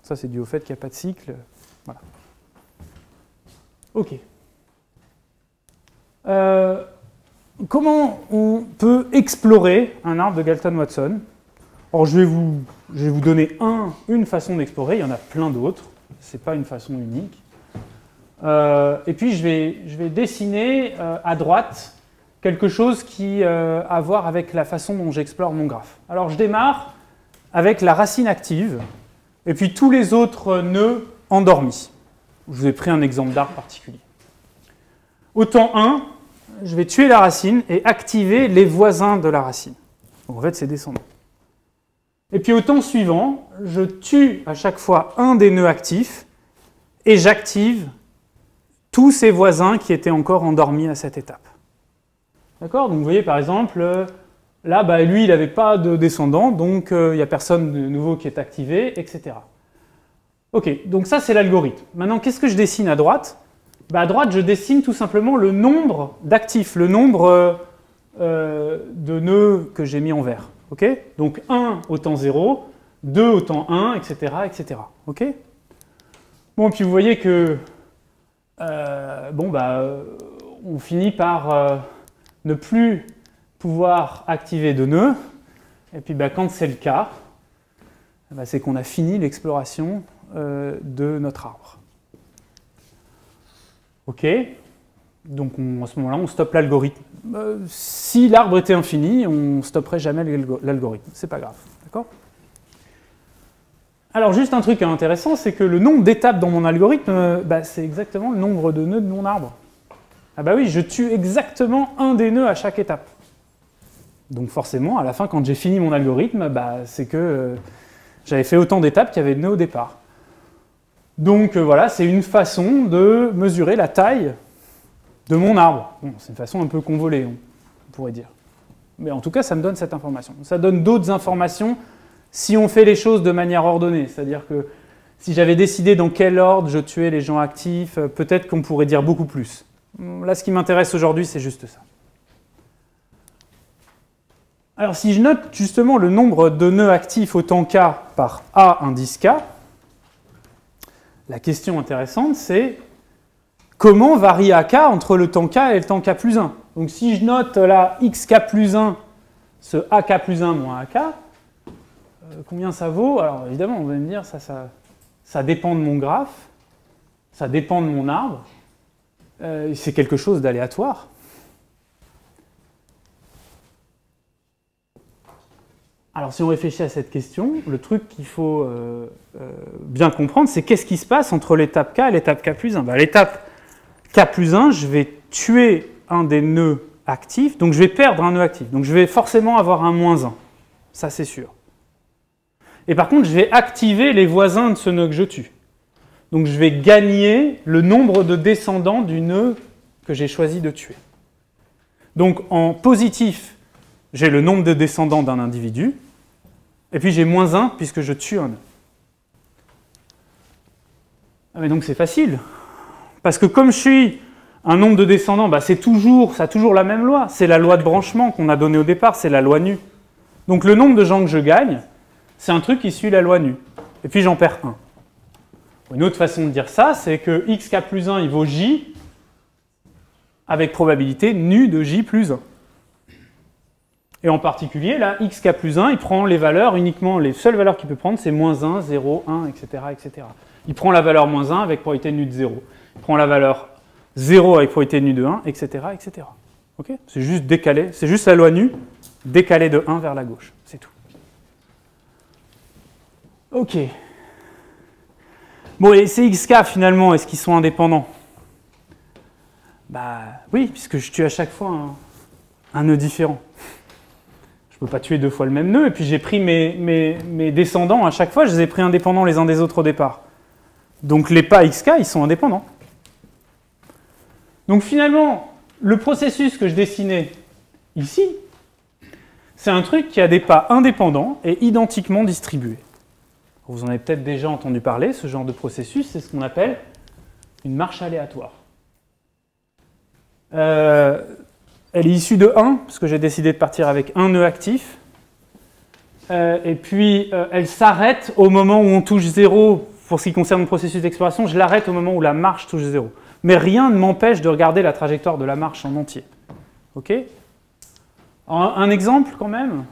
Ça, c'est dû au fait qu'il n'y a pas de cycle. Voilà. OK. Comment on peut explorer un arbre de Galton-Watson? Alors, je vais vous donner une façon d'explorer, il y en a plein d'autres, ce n'est pas une façon unique. Et puis, je vais dessiner à droite quelque chose qui a à voir avec la façon dont j'explore mon graphe. Alors, je démarre avec la racine active, et puis tous les autres nœuds endormis. Je vous ai pris un exemple d'arbre particulier. Au temps 1, je vais tuer la racine et activer les voisins de la racine. Donc, en fait, c'est descendant. Et puis au temps suivant, je tue à chaque fois un des nœuds actifs et j'active tous ces voisins qui étaient encore endormis à cette étape. D'accord? Donc vous voyez par exemple, là, lui, il n'avait pas de descendant, donc il n'y a personne de nouveau qui est activé, etc. Ok, donc ça c'est l'algorithme. Maintenant, qu'est-ce que je dessine à droite? À droite, je dessine tout simplement le nombre d'actifs, le nombre de nœuds que j'ai mis en vert. Okay, donc 1 au temps 0, 2 au temps 1, etc. etc. Okay, bon, puis vous voyez que on finit par ne plus pouvoir activer de nœuds. Et puis quand c'est le cas, c'est qu'on a fini l'exploration de notre arbre. Ok, donc à ce moment-là, on stoppe l'algorithme. Si l'arbre était infini, on ne stopperait jamais l'algorithme. C'est pas grave, d'accord? Alors juste un truc intéressant, c'est que le nombre d'étapes dans mon algorithme, c'est exactement le nombre de nœuds de mon arbre. Ah bah oui, je tue exactement un des nœuds à chaque étape. Donc forcément, à la fin, quand j'ai fini mon algorithme, c'est que j'avais fait autant d'étapes qu'il y avait de nœuds au départ. Donc voilà, c'est une façon de mesurer la taille de mon arbre. Bon, c'est une façon un peu convolée, on pourrait dire. Mais en tout cas, ça me donne cette information. Ça donne d'autres informations si on fait les choses de manière ordonnée. C'est-à-dire que si j'avais décidé dans quel ordre je tuais les gens actifs, peut-être qu'on pourrait dire beaucoup plus. Là, ce qui m'intéresse aujourd'hui, c'est juste ça. Alors, si je note justement le nombre de nœuds actifs autant K par A indice K, la question intéressante, c'est comment varie AK entre le temps K et le temps K plus 1. Donc, si je note là XK plus 1, ce AK plus 1 moins AK, combien ça vaut? Alors, évidemment, on va me dire, ça dépend de mon graphe, ça dépend de mon arbre, c'est quelque chose d'aléatoire. Alors, si on réfléchit à cette question, le truc qu'il faut bien comprendre, c'est qu'est-ce qui se passe entre l'étape K et l'étape K plus 1. Ben, l'étape K plus 1, je vais tuer un des nœuds actifs, donc je vais perdre un nœud actif. Donc, je vais forcément avoir un moins 1. Ça, c'est sûr. Et par contre, je vais activer les voisins de ce nœud que je tue. Donc, je vais gagner le nombre de descendants du nœud que j'ai choisi de tuer. Donc, en positif, j'ai le nombre de descendants d'un individu. Et puis j'ai moins 1 puisque je tue un nœud. Ah mais donc c'est facile. Parce que comme je suis un nombre de descendants, bah ça a toujours la même loi. C'est la loi de branchement qu'on a donnée au départ, c'est la loi nu. Donc le nombre de gens que je gagne, c'est un truc qui suit la loi nu. Et puis j'en perds 1. Une autre façon de dire ça, c'est que xk plus 1, il vaut j avec probabilité nu de j plus 1. Et en particulier, là, xk plus 1, il prend les valeurs uniquement, les seules valeurs qu'il peut prendre, c'est moins 1, 0, 1, etc., etc. Il prend la valeur moins 1 avec probabilité nu de 0. Il prend la valeur 0 avec probabilité nu de 1, etc., etc. Okay, c'est juste décalé, c'est juste la loi nu, décalée de 1 vers la gauche, c'est tout. Ok. Bon, et ces xk, finalement, est-ce qu'ils sont indépendants? Bah oui, puisque je tue à chaque fois un nœud différent. Je ne peux pas tuer 2 fois le même nœud, et puis j'ai pris mes descendants à chaque fois, je les ai pris indépendants les uns des autres au départ. Donc les pas xk, ils sont indépendants. Donc finalement, le processus que je dessinais ici, c'est un truc qui a des pas indépendants et identiquement distribués. Vous en avez peut-être déjà entendu parler, ce genre de processus, c'est ce qu'on appelle une marche aléatoire. Elle est issue de 1, parce que j'ai décidé de partir avec un nœud actif. Et puis, elle s'arrête au moment où on touche 0. Pour ce qui concerne le processus d'exploration, je l'arrête au moment où la marche touche 0. Mais rien ne m'empêche de regarder la trajectoire de la marche en entier. OK ? Un exemple, quand même.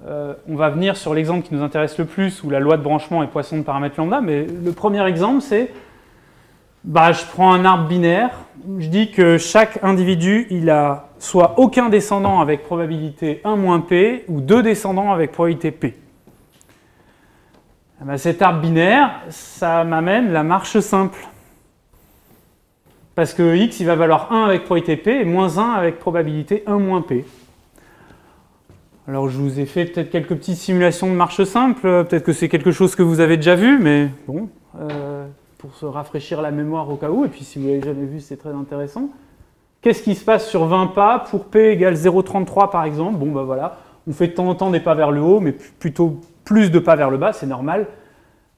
On va venir sur l'exemple qui nous intéresse le plus, où la loi de branchement est poisson de paramètres lambda. Mais le premier exemple, c'est... je prends un arbre binaire, je dis que chaque individu, il a soit aucun descendant avec probabilité 1 moins p, ou 2 descendants avec probabilité p. Cet arbre binaire, ça m'amène la marche simple. Parce que x, il va valoir 1 avec probabilité p, et moins 1 avec probabilité 1 moins p. Alors je vous ai fait peut-être quelques petites simulations de marche simple, peut-être que c'est quelque chose que vous avez déjà vu, mais bon... pour se rafraîchir la mémoire au cas où, et puis si vous ne l'avez jamais vu, c'est très intéressant. Qu'est-ce qui se passe sur 20 pas pour p égale 0,33 par exemple? Bon, voilà, on fait de temps en temps des pas vers le haut, mais plutôt plus de pas vers le bas, c'est normal,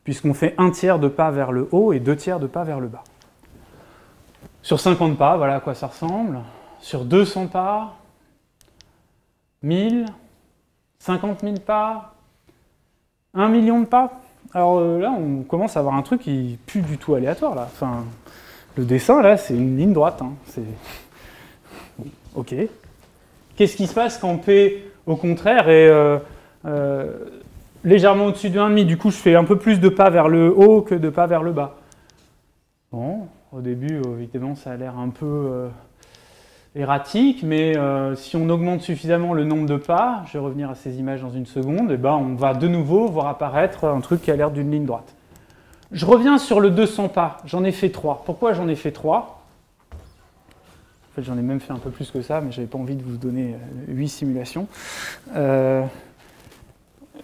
puisqu'on fait 1/3 de pas vers le haut et 2/3 de pas vers le bas. Sur 50 pas, voilà à quoi ça ressemble. Sur 200 pas, 1000, 50 000 pas, 1 million de pas. Alors là, on commence à avoir un truc qui n'est plus du tout aléatoire, là. Enfin, le dessin, là, c'est une ligne droite. Hein. Bon, OK. Qu'est-ce qui se passe quand P, au contraire, est légèrement au-dessus de 1,5? Du coup, je fais un peu plus de pas vers le haut que de pas vers le bas. Bon, au début, évidemment, ça a l'air un peu erratique, mais si on augmente suffisamment le nombre de pas, je vais revenir à ces images dans une seconde, et on va de nouveau voir apparaître un truc qui a l'air d'une ligne droite. Je reviens sur le 200 pas, j'en ai fait 3. Pourquoi j'en ai fait 3? En fait, j'en ai même fait un peu plus que ça, mais je n'avais pas envie de vous donner 8 simulations.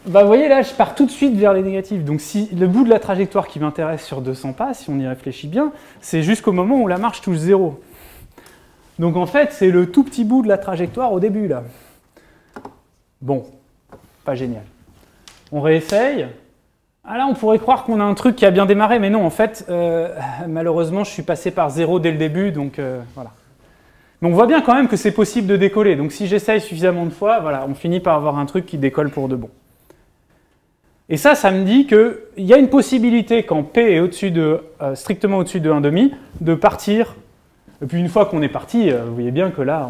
Vous voyez là, je pars tout de suite vers les négatifs. Donc si le bout de la trajectoire qui m'intéresse sur 200 pas, si on y réfléchit bien, c'est jusqu'au moment où la marche touche 0. Donc en fait, c'est le tout petit bout de la trajectoire au début, là. Bon, pas génial. On réessaye. Ah là, on pourrait croire qu'on a un truc qui a bien démarré, mais non, en fait, malheureusement, je suis passé par 0 dès le début, donc voilà. Mais on voit bien quand même que c'est possible de décoller, donc si j'essaye suffisamment de fois, voilà, on finit par avoir un truc qui décolle pour de bon. Et ça me dit qu'il y a une possibilité, quand P est strictement au-dessus de 1,5, de partir. Et puis une fois qu'on est parti, vous voyez bien que là,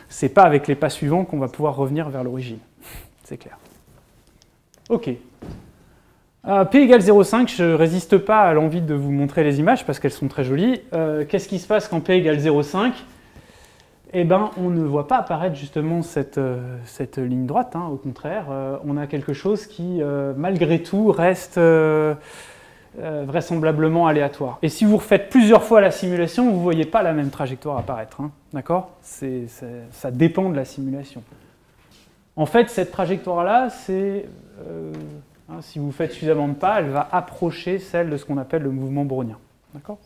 c'est pas avec les pas suivants qu'on va pouvoir revenir vers l'origine. C'est clair. Ok. P égale 0,5, je ne résiste pas à l'envie de vous montrer les images parce qu'elles sont très jolies. Qu'est-ce qui se passe quand P égale 0,5 ? Eh bien, on ne voit pas apparaître justement cette ligne droite, hein, au contraire. On a quelque chose qui, malgré tout, reste vraisemblablement aléatoire. Et si vous refaites plusieurs fois la simulation, vous ne voyez pas la même trajectoire apparaître. Hein, d'accord ? Ça dépend de la simulation. En fait, cette trajectoire-là, c'est... si vous faites suffisamment de pas, elle va approcher celle de ce qu'on appelle le mouvement brownien. D'accord ?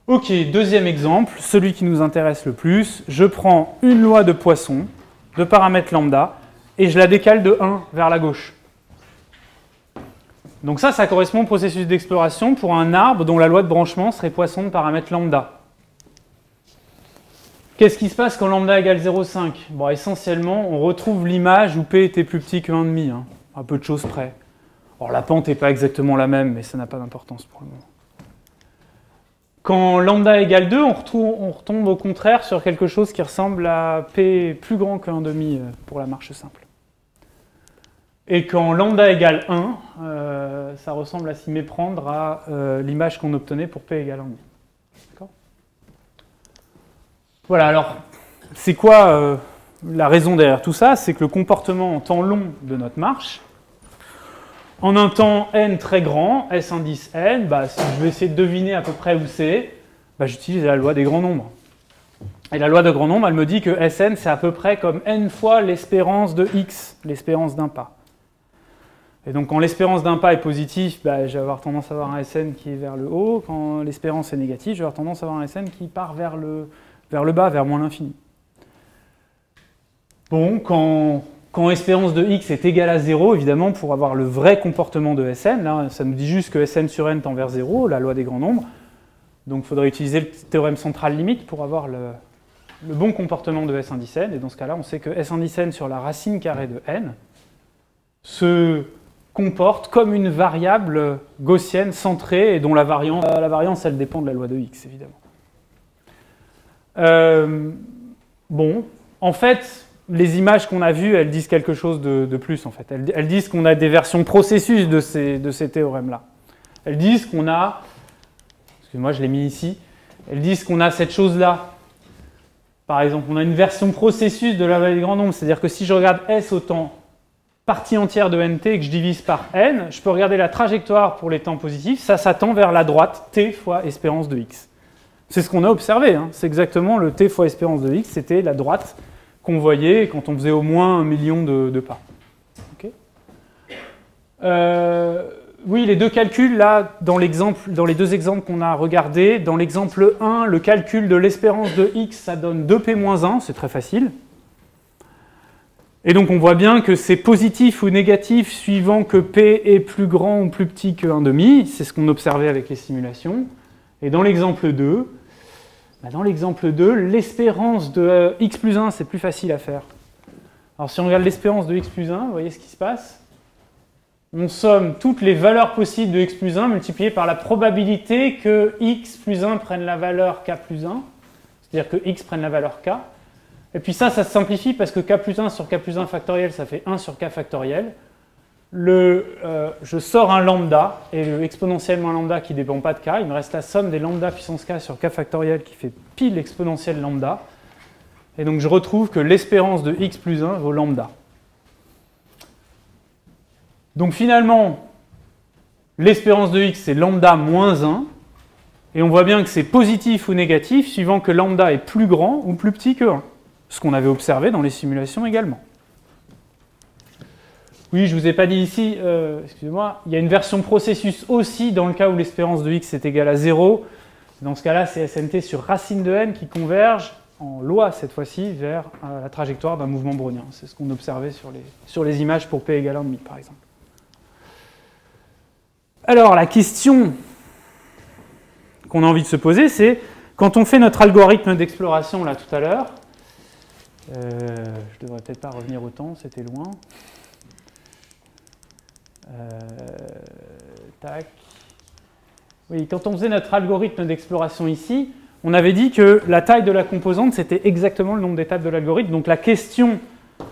Ok, deuxième exemple, celui qui nous intéresse le plus. Je prends une loi de Poisson, de paramètre lambda, et je la décale de 1 vers la gauche. Donc ça correspond au processus d'exploration pour un arbre dont la loi de branchement serait Poisson de paramètre lambda. Qu'est-ce qui se passe quand lambda égale 0,5 ? Bon, essentiellement, on retrouve l'image où P était plus petit que 1,5, hein, à peu de choses près. Alors la pente n'est pas exactement la même, mais ça n'a pas d'importance pour le moment. Quand lambda égale 2, on retombe au contraire sur quelque chose qui ressemble à P plus grand que 1,5 pour la marche simple. Et quand lambda égale 1, ça ressemble à s'y méprendre à l'image qu'on obtenait pour P égale 1,5. D'accord ? Voilà, alors, c'est quoi la raison derrière tout ça ? C'est que le comportement en temps long de notre marche, en un temps n très grand, S indice n, si je vais essayer de deviner à peu près où c'est, j'utilise la loi des grands nombres. Et la loi des grands nombres, elle me dit que Sn, c'est à peu près comme n fois l'espérance de x, l'espérance d'un pas. Et donc quand l'espérance d'un pas est positive, je vais avoir tendance à avoir un Sn qui est vers le haut. Quand l'espérance est négative, je vais avoir tendance à avoir un Sn qui part vers le bas, vers moins l'infini. Bon, quand espérance de x est égale à 0, évidemment, pour avoir le vrai comportement de Sn, là, ça nous dit juste que Sn sur n tend vers 0, la loi des grands nombres. Donc il faudrait utiliser le théorème central limite pour avoir le bon comportement de S indice n. Et dans ce cas-là, on sait que S indice n sur la racine carrée de n se comporte comme une variable gaussienne centrée et dont la variance, elle dépend de la loi de x, évidemment. Bon, en fait, les images qu'on a vues, elles disent quelque chose de plus, en fait. Elles disent qu'on a des versions processus de ces théorèmes-là. Elles disent qu'on a, excusez-moi, je l'ai mis ici, elles disent qu'on a cette chose-là. Par exemple, on a une version processus de la loi des grands nombres, c'est-à-dire que si je regarde S au temps partie entière de nt et que je divise par n, je peux regarder la trajectoire pour les temps positifs, ça tend vers la droite, t fois espérance de x. C'est ce qu'on a observé, hein. C'est exactement le t fois espérance de x, c'était la droite qu'on voyait quand on faisait au moins 1 million de pas. Okay. Oui, les deux calculs, là, dans les deux exemples qu'on a regardés, dans l'exemple 1, le calcul de l'espérance de x, ça donne 2p-1, c'est très facile. Et donc on voit bien que c'est positif ou négatif suivant que p est plus grand ou plus petit que 1,5, c'est ce qu'on observait avec les simulations. Et dans l'exemple 2, l'espérance de x plus 1, c'est plus facile à faire. Alors si on regarde l'espérance de x plus 1, vous voyez ce qui se passe ? On somme toutes les valeurs possibles de x plus 1 multipliées par la probabilité que x plus 1 prenne la valeur k plus 1, c'est-à-dire que x prenne la valeur k. Et puis ça se simplifie parce que k plus 1 sur k plus 1 factoriel, ça fait 1 sur k factoriel. Je sors un lambda, et le exponentiellement lambda qui ne dépend pas de k, il me reste la somme des lambda puissance k sur k factoriel qui fait pile l'exponentielle lambda. Et donc je retrouve que l'espérance de x plus 1 vaut lambda. Donc finalement, l'espérance de x c'est lambda moins 1, et on voit bien que c'est positif ou négatif suivant que lambda est plus grand ou plus petit que 1. Ce qu'on avait observé dans les simulations également. Oui, je ne vous ai pas dit ici, excusez-moi, il y a une version processus aussi dans le cas où l'espérance de x est égale à 0. Dans ce cas-là, c'est SNT sur racine de n qui converge, en loi cette fois-ci, vers la trajectoire d'un mouvement brownien. C'est ce qu'on observait sur les images pour p égale 1,5 par exemple. Alors, la question qu'on a envie de se poser, c'est, quand on fait notre algorithme d'exploration, là, tout à l'heure, je devrais peut-être pas revenir autant, c'était loin. Tac. Oui, quand on faisait notre algorithme d'exploration ici, on avait dit que la taille de la composante, c'était exactement le nombre d'étapes de l'algorithme. Donc la question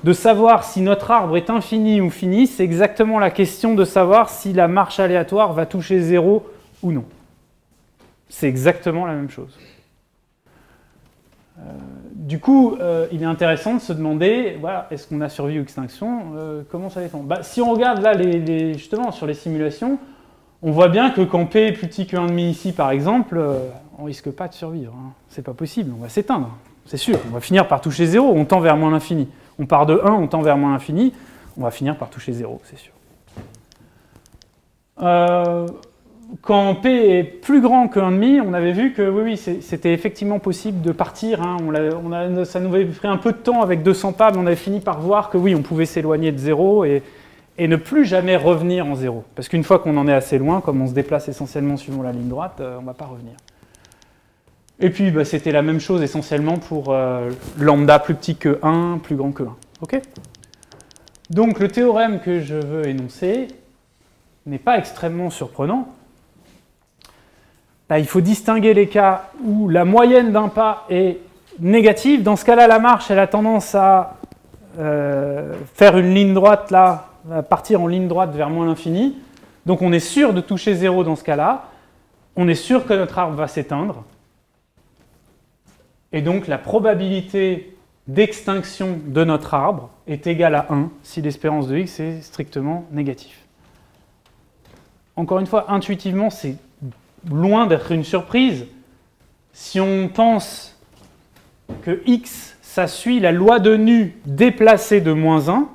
de savoir si notre arbre est infini ou fini, c'est exactement la question de savoir si la marche aléatoire va toucher 0 ou non. C'est exactement la même chose. Du coup, il est intéressant de se demander, voilà, est-ce qu'on a survie ou extinction, comment ça dépend. Bah, si on regarde là, justement, sur les simulations, on voit bien que quand P est plus petit que 1,5 ici, par exemple, on ne risque pas de survivre. Hein. C'est pas possible, on va s'éteindre, c'est sûr. On va finir par toucher 0, on tend vers moins l'infini. On part de 1, on tend vers moins l'infini, on va finir par toucher 0, c'est sûr. Quand P est plus grand que 1,5, on avait vu que oui, c'était effectivement possible de partir. Hein. Ça nous avait pris un peu de temps avec 200 pas, mais on avait fini par voir que oui, on pouvait s'éloigner de 0 et ne plus jamais revenir en 0. Parce qu'une fois qu'on en est assez loin, comme on se déplace essentiellement suivant la ligne droite, on ne va pas revenir. Et puis, bah, c'était la même chose essentiellement pour lambda plus petit que 1, plus grand que 1. Okay ? Donc, le théorème que je veux énoncer n'est pas extrêmement surprenant. Là, il faut distinguer les cas où la moyenne d'un pas est négative. Dans ce cas-là, la marche, elle a tendance à faire une ligne droite, là, à partir en ligne droite vers moins l'infini. Donc, on est sûr de toucher 0 dans ce cas-là. On est sûr que notre arbre va s'éteindre. Et donc, la probabilité d'extinction de notre arbre est égale à 1 si l'espérance de x est strictement négative. Encore une fois, intuitivement, c'est loin d'être une surprise. Si on pense que x, ça suit la loi de nu déplacée de moins 1,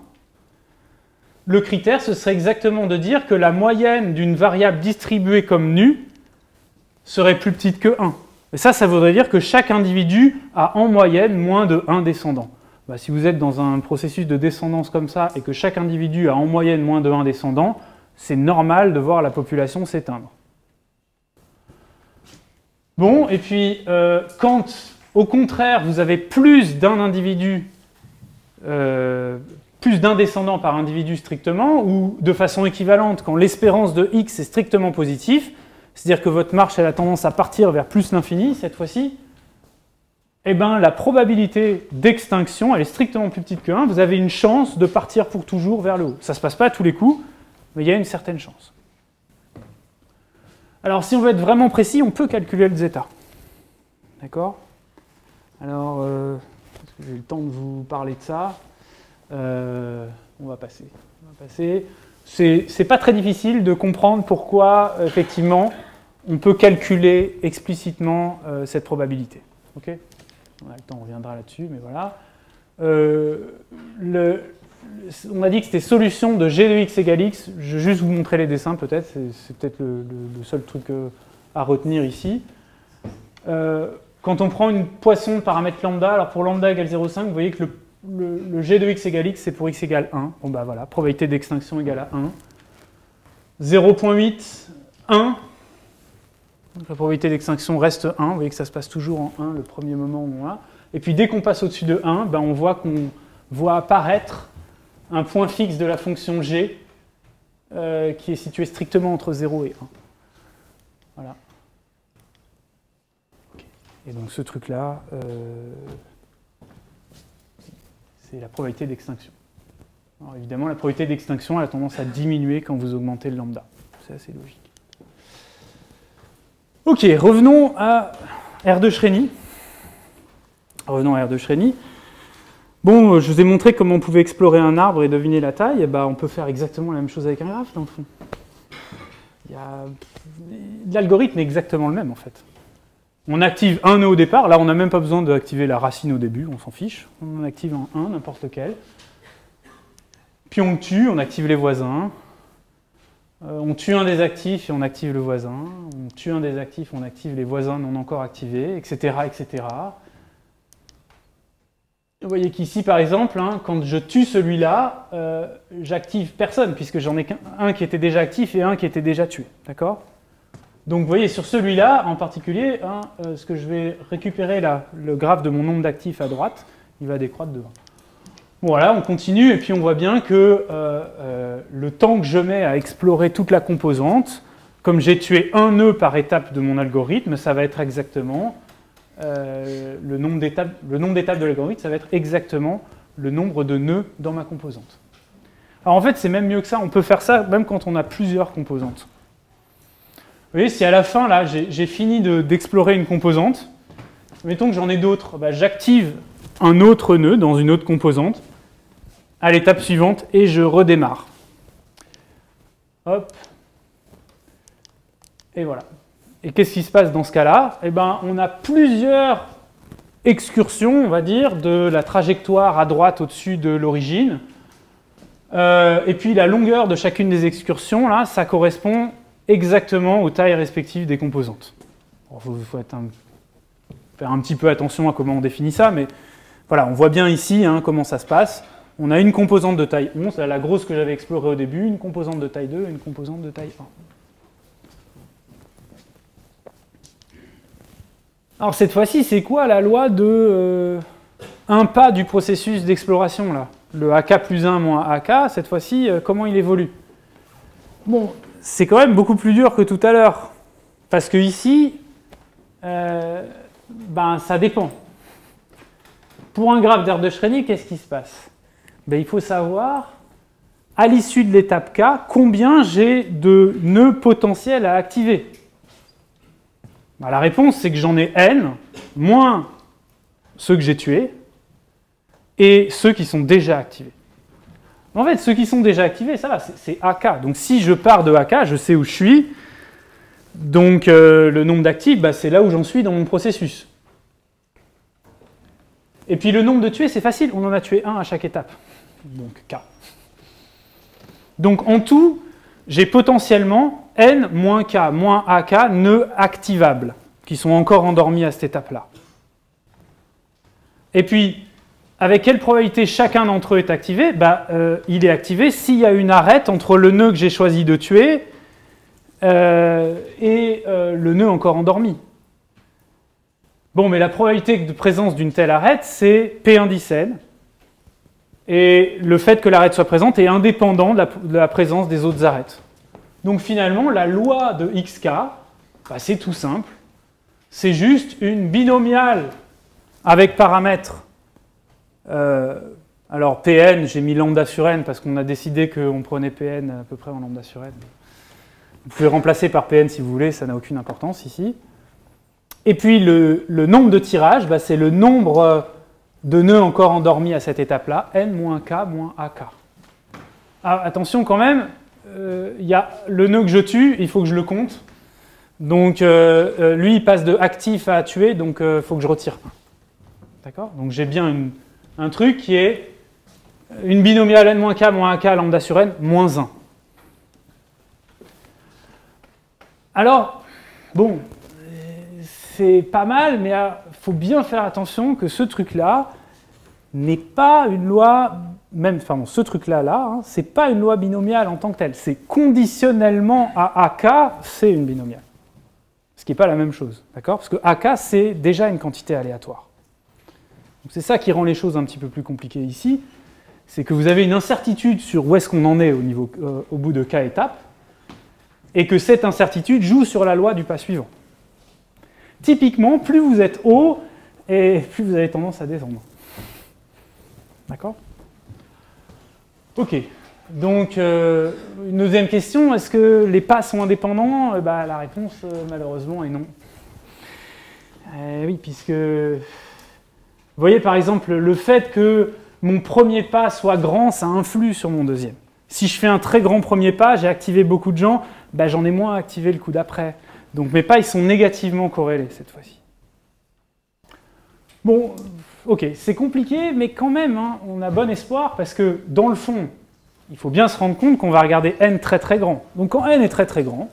le critère, ce serait exactement de dire que la moyenne d'une variable distribuée comme nu serait plus petite que 1. Et ça voudrait dire que chaque individu a en moyenne moins de 1 descendant. Bah, si vous êtes dans un processus de descendance comme ça et que chaque individu a en moyenne moins de 1 descendant, c'est normal de voir la population s'éteindre. Bon, et puis quand au contraire vous avez plus d'un individu, plus d'un descendant par individu strictement, ou de façon équivalente quand l'espérance de x est strictement positive, c'est-à-dire que votre marche elle a tendance à partir vers plus l'infini cette fois-ci, eh bien la probabilité d'extinction elle est strictement plus petite que 1, vous avez une chance de partir pour toujours vers le haut. Ça ne se passe pas à tous les coups, mais il y a une certaine chance. Alors si on veut être vraiment précis, on peut calculer le zeta. D'accord? Alors, est-ce que j'ai le temps de vous parler de ça? On va passer. C'est pas très difficile de comprendre pourquoi, effectivement, on peut calculer explicitement cette probabilité. Okay, on a le temps, on reviendra là-dessus, mais voilà. On a dit que c'était solution de g de x égale x. Je vais juste vous montrer les dessins, peut-être. C'est peut-être le seul truc à retenir ici. Quand on prend une poisson de paramètre lambda, alors pour lambda égale 0,5, vous voyez que le g de x égale x, c'est pour x égale 1. Bon, bah voilà, probabilité d'extinction égale à 1. 0,8, 1. Donc la probabilité d'extinction reste 1. Vous voyez que ça se passe toujours en 1, le premier moment où on a. Et puis dès qu'on passe au-dessus de 1, ben, on voit qu'on voit apparaître un point fixe de la fonction g qui est situé strictement entre 0 et 1. Voilà. Okay. Et donc ce truc-là, c'est la probabilité d'extinction. Alors évidemment, la probabilité d'extinction elle a tendance à diminuer quand vous augmentez le lambda. C'est assez logique. Ok, revenons à R de Srény. Bon, je vous ai montré comment on pouvait explorer un arbre et deviner la taille. Et bah, on peut faire exactement la même chose avec un graphe, dans le fond. L'algorithme est exactement le même, en fait. On active un nœud au départ. Là, on n'a même pas besoin d'activer la racine au début. On s'en fiche. On en active un, n'importe lequel. Puis on le tue, on active les voisins. On tue un des actifs et on active le voisin. On tue un des actifs, on active les voisins non encore activés, etc., etc. Vous voyez qu'ici, par exemple, hein, quand je tue celui-là, j'active personne, puisque j'en ai qu'un qui était déjà actif et un qui était déjà tué. D'accord? Donc, vous voyez, sur celui-là, en particulier, hein, ce que je vais récupérer là, le graphe de mon nombre d'actifs à droite, il va décroître de 1. Voilà, on continue, et puis on voit bien que le temps que je mets à explorer toute la composante, comme j'ai tué un nœud par étape de mon algorithme, ça va être exactement le nombre d'étapes de l'algorithme, ça va être exactement le nombre de nœuds dans ma composante. Alors en fait, c'est même mieux que ça, on peut faire ça même quand on a plusieurs composantes. Vous voyez, si à la fin, là, j'ai fini d'explorer une composante, mettons que j'en ai d'autres, bah, j'active un autre nœud dans une autre composante à l'étape suivante et je redémarre. Hop. Et voilà. Et qu'est-ce qui se passe dans ce cas-là? Eh ben, on a plusieurs excursions, on va dire, de la trajectoire à droite au-dessus de l'origine. Et puis la longueur de chacune des excursions, là, ça correspond exactement aux tailles respectives des composantes. Il faut faire un petit peu attention à comment on définit ça, mais voilà, on voit bien ici hein, comment ça se passe. On a une composante de taille 11, la grosse que j'avais explorée au début, une composante de taille 2 et une composante de taille 1. Alors cette fois-ci, c'est quoi la loi de un pas du processus d'exploration là? Le AK plus 1 moins AK, cette fois-ci, comment il évolue? Bon, c'est quand même beaucoup plus dur que tout à l'heure. Parce que ici, ben, ça dépend. Pour un graphe d'Erdős-Rényi, qu'est-ce qui se passe? Ben, il faut savoir, à l'issue de l'étape K, combien j'ai de nœuds potentiels à activer. Ben, la réponse, c'est que j'en ai n, moins ceux que j'ai tués, et ceux qui sont déjà activés. En fait, ceux qui sont déjà activés, ça va, c'est AK. Donc si je pars de AK, je sais où je suis. Donc le nombre d'actifs, bah, c'est là où j'en suis dans mon processus. Et puis le nombre de tués, c'est facile, on en a tué un à chaque étape. Donc K. Donc en tout, j'ai potentiellement N moins K moins AK nœuds activables, qui sont encore endormis à cette étape-là. Et puis, avec quelle probabilité chacun d'entre eux est activé? Bah, il est activé s'il y a une arête entre le nœud que j'ai choisi de tuer et le nœud encore endormi. Bon, mais la probabilité de présence d'une telle arête, c'est P indice n. Et le fait que l'arête soit présente est indépendant de la présence des autres arêtes. Donc finalement, la loi de xk, bah, c'est tout simple. C'est juste une binomiale avec paramètres. Alors Pn, j'ai mis lambda sur n parce qu'on a décidé qu'on prenait Pn à peu près en lambda sur n. Vous pouvez remplacer par Pn si vous voulez, ça n'a aucune importance ici. Et puis le nombre de tirages, bah, c'est le nombre de nœuds encore endormis à cette étape-là, n moins k moins ak. Ah, attention quand même, il y a le nœud que je tue, il faut que je le compte. Donc lui, il passe de actif à tuer, donc il faut que je retire 1. D'accord? Donc j'ai bien un truc qui est une binomiale n moins k moins ak lambda sur n moins 1. Alors, bon, c'est pas mal, mais il faut bien faire attention que ce truc-là n'est pas une loi, même, enfin bon, ce truc-là, hein, c'est pas une loi binomiale en tant que telle. C'est conditionnellement à ak, c'est une binomiale. Ce qui n'est pas la même chose, d'accord? Parce que ak, c'est déjà une quantité aléatoire. C'est ça qui rend les choses un petit peu plus compliquées ici, c'est que vous avez une incertitude sur où est-ce qu'on en est au bout de k étapes, et que cette incertitude joue sur la loi du pas suivant. Typiquement, plus vous êtes haut, et plus vous avez tendance à descendre. D'accord? Ok. Donc, une deuxième question, est-ce que les pas sont indépendants? Bah, la réponse, malheureusement, est non. Oui, puisque... Vous voyez, par exemple, le fait que mon premier pas soit grand, ça influe sur mon deuxième. Si je fais un très grand premier pas, j'ai activé beaucoup de gens, bah, j'en ai moins activé le coup d'après. Donc mes pas, ils sont négativement corrélés cette fois-ci. Bon, ok, c'est compliqué, mais quand même, hein, on a bon espoir, parce que dans le fond, il faut bien se rendre compte qu'on va regarder n très très grand. Donc quand n est très très grand,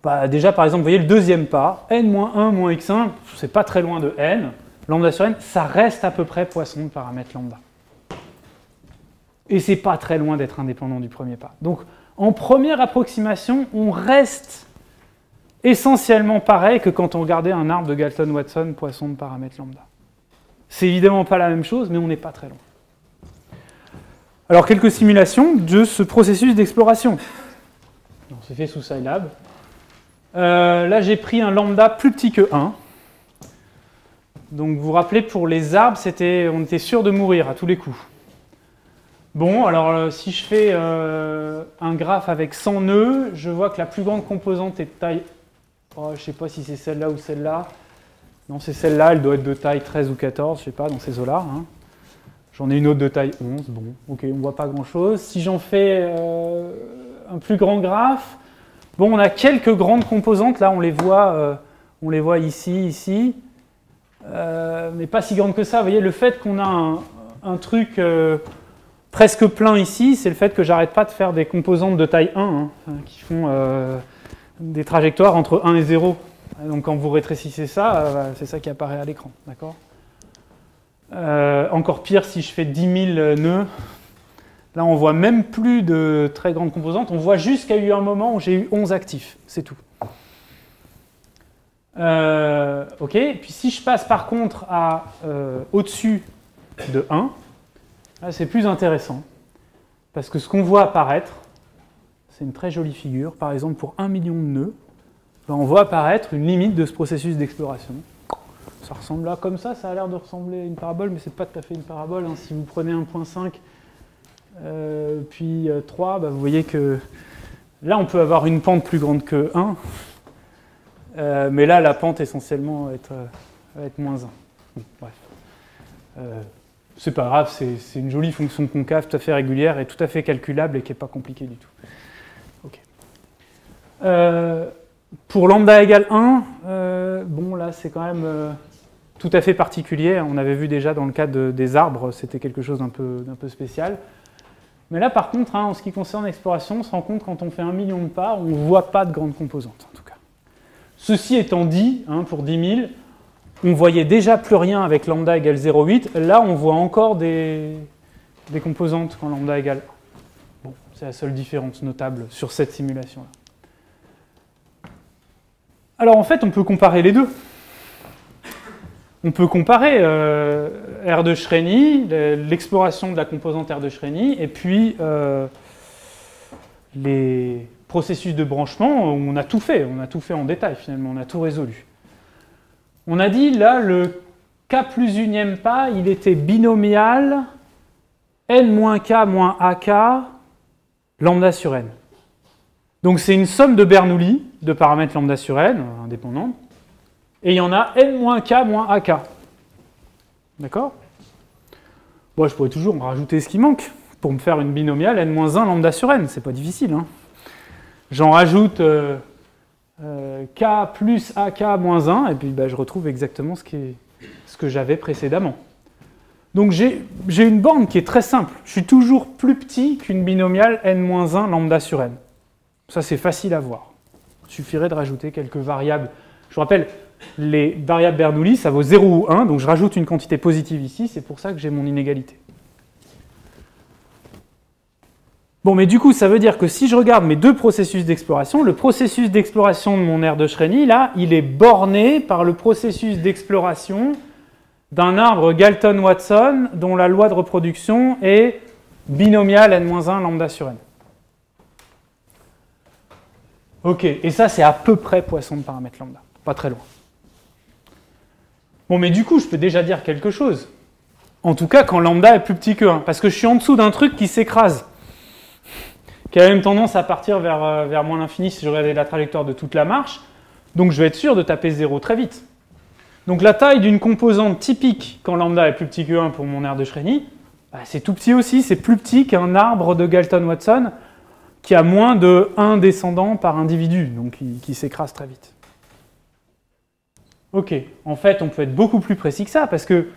bah, déjà par exemple, vous voyez le deuxième pas, n moins 1 moins x1, c'est pas très loin de n, lambda sur n, ça reste à peu près Poisson de paramètre lambda. Et c'est pas très loin d'être indépendant du premier pas. Donc, en première approximation, on reste essentiellement pareil que quand on regardait un arbre de Galton-Watson, Poisson de paramètre lambda. C'est évidemment pas la même chose, mais on n'est pas très loin. Alors, quelques simulations de ce processus d'exploration. C'est fait sous Scilab. Là, j'ai pris un lambda plus petit que 1. Donc, vous vous rappelez, pour les arbres, on était sûr de mourir à tous les coups. Bon, alors, si je fais un graphe avec 100 nœuds, je vois que la plus grande composante est de taille... Oh, je ne sais pas si c'est celle-là ou celle-là. Non, c'est celle-là, elle doit être de taille 13 ou 14, je ne sais pas, dans ces eaux-là. Hein. J'en ai une autre de taille 11, bon, ok, on ne voit pas grand-chose. Si j'en fais un plus grand graphe, bon, on a quelques grandes composantes, là, on les voit ici, mais pas si grandes que ça. Vous voyez, le fait qu'on a un truc presque plein ici, c'est le fait que j'arrête pas de faire des composantes de taille 1, hein, qui font des trajectoires entre 1 et 0. Donc quand vous rétrécissez ça, c'est ça qui apparaît à l'écran, d'accord ? Encore pire si je fais 10 000 nœuds. Là, on voit même plus de très grandes composantes. On voit juste qu'il y a eu un moment où j'ai eu 11 actifs. C'est tout. OK. Puis si je passe par contre à au-dessus de 1, là, c'est plus intéressant. Parce que ce qu'on voit apparaître, c'est une très jolie figure. Par exemple, pour 1 million de nœuds, là, on voit apparaître une limite de ce processus d'exploration. Ça ressemble là comme ça a l'air de ressembler à une parabole, mais ce n'est pas tout à fait une parabole. Hein. Si vous prenez 1.5, puis 3, bah, vous voyez que là, on peut avoir une pente plus grande que 1, mais là, la pente, essentiellement, va être moins 1. Bon, bref. C'est pas grave, c'est une jolie fonction concave tout à fait régulière et tout à fait calculable et qui n'est pas compliquée du tout. OK. Pour lambda égale 1, bon, là, c'est quand même... tout à fait particulier. On avait vu déjà dans le cas des arbres, c'était quelque chose d'un peu spécial. Mais là, par contre, hein, en ce qui concerne l'exploration, on se rend compte quand on fait 1 million de pas, on ne voit pas de grandes composantes, en tout cas. Ceci étant dit, hein, pour 10 000, on voyait déjà plus rien avec lambda égale 0,8. Là, on voit encore des composantes quand lambda égale 1. Bon, c'est la seule différence notable sur cette simulation-là. Alors, en fait, on peut comparer les deux. On peut comparer R de Shreni, l'exploration de la composante R de Shreni, et puis les processus de branchement, on a tout fait en détail finalement, on a tout résolu. On a dit là, le K plus unième pas, il était binomial n-k moins ak lambda sur n. Donc c'est une somme de Bernoulli de paramètres lambda sur n, indépendants. Et il y en a n-k moins ak. D'accord ? Bon, je pourrais toujours rajouter ce qui manque pour me faire une binomiale n-1 lambda sur n. C'est pas difficile. Hein. J'en rajoute k plus ak moins 1, et puis bah, je retrouve exactement ce que j'avais précédemment. Donc j'ai une borne qui est très simple. Je suis toujours plus petit qu'une binomiale n-1 lambda sur n. Ça, c'est facile à voir. Il suffirait de rajouter quelques variables. Je vous rappelle, les variables Bernoulli, ça vaut 0 ou 1, donc je rajoute une quantité positive ici, c'est pour ça que j'ai mon inégalité. Bon, mais du coup, ça veut dire que si je regarde mes deux processus d'exploration, le processus d'exploration de mon R de Shreni, là, il est borné par le processus d'exploration d'un arbre Galton-Watson dont la loi de reproduction est binomiale n-1 lambda sur n. Ok, et ça, c'est à peu près Poisson de paramètre lambda, pas très loin. Bon, mais du coup, je peux déjà dire quelque chose. En tout cas, quand lambda est plus petit que 1, parce que je suis en dessous d'un truc qui s'écrase, qui a même tendance à partir vers moins l'infini si je regardais la trajectoire de toute la marche, donc je vais être sûr de taper 0 très vite. Donc la taille d'une composante typique quand lambda est plus petit que 1 pour mon R de Shreni, bah, c'est tout petit aussi, c'est plus petit qu'un arbre de Galton-Watson qui a moins de 1 descendant par individu, donc qui s'écrase très vite. Ok, en fait, on peut être beaucoup plus précis que ça, parce que,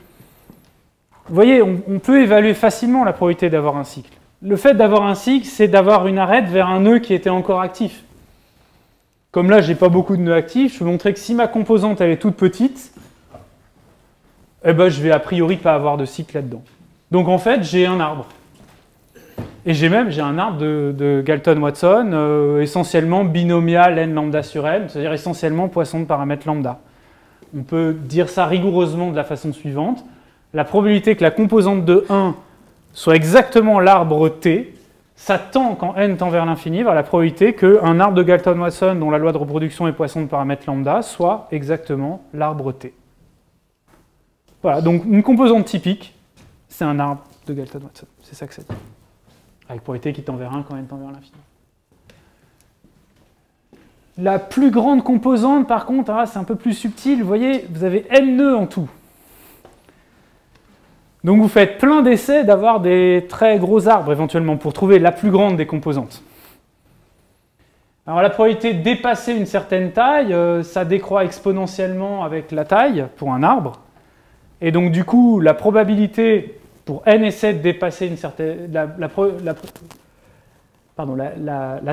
vous voyez, on peut évaluer facilement la probabilité d'avoir un cycle. Le fait d'avoir un cycle, c'est d'avoir une arête vers un nœud qui était encore actif. Comme là, je n'ai pas beaucoup de nœuds actifs, je peux montrer que si ma composante elle est toute petite, eh ben, je vais a priori pas avoir de cycle là-dedans. Donc en fait, j'ai un arbre. Et j'ai un arbre de Galton-Watson, essentiellement binomial n lambda sur n, c'est-à-dire essentiellement poisson de paramètre lambda. On peut dire ça rigoureusement de la façon suivante. La probabilité que la composante de 1 soit exactement l'arbre T, ça tend, quand n tend vers l'infini, vers la probabilité qu'un arbre de Galton-Watson dont la loi de reproduction est poisson de paramètre lambda soit exactement l'arbre T. Voilà, donc une composante typique, c'est un arbre de Galton-Watson. C'est ça que ça dit. Avec probabilité qui tend vers 1 quand n tend vers l'infini. La plus grande composante, par contre, c'est un peu plus subtil. Vous voyez, vous avez n nœuds en tout. Donc vous faites plein d'essais d'avoir des très gros arbres, éventuellement, pour trouver la plus grande des composantes. Alors la probabilité de dépasser une certaine taille, ça décroît exponentiellement avec la taille pour un arbre. Et donc du coup, la probabilité pour n essais de dépasser une certaine... La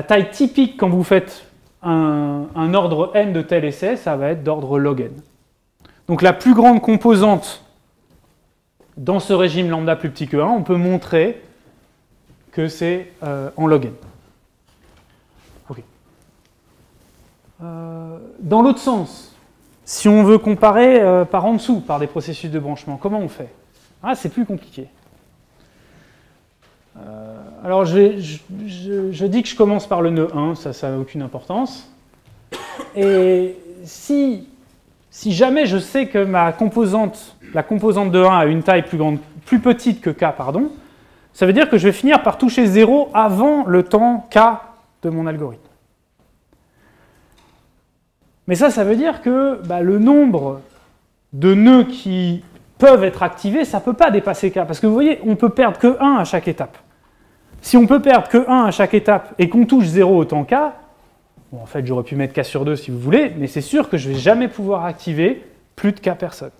taille typique quand vous faites un ordre n de tel essai, ça va être d'ordre log n. Donc la plus grande composante dans ce régime lambda plus petit que 1, on peut montrer que c'est en log n. Okay. Dans l'autre sens, si on veut comparer par en dessous, par des processus de branchement, comment on fait? C'est plus compliqué. Alors je dis que je commence par le nœud 1, ça n'a aucune importance. Et si jamais je sais que la composante de 1 a une taille plus petite que k, pardon, ça veut dire que je vais finir par toucher 0 avant le temps k de mon algorithme. Mais ça veut dire que le nombre de nœuds qui peuvent être activés, ça ne peut pas dépasser k. Parce que vous voyez, on peut perdre que 1 à chaque étape. Si on peut perdre que 1 à chaque étape et qu'on touche 0 au temps k, bon, en fait j'aurais pu mettre k sur 2 si vous voulez, mais c'est sûr que je ne vais jamais pouvoir activer plus de k personnes.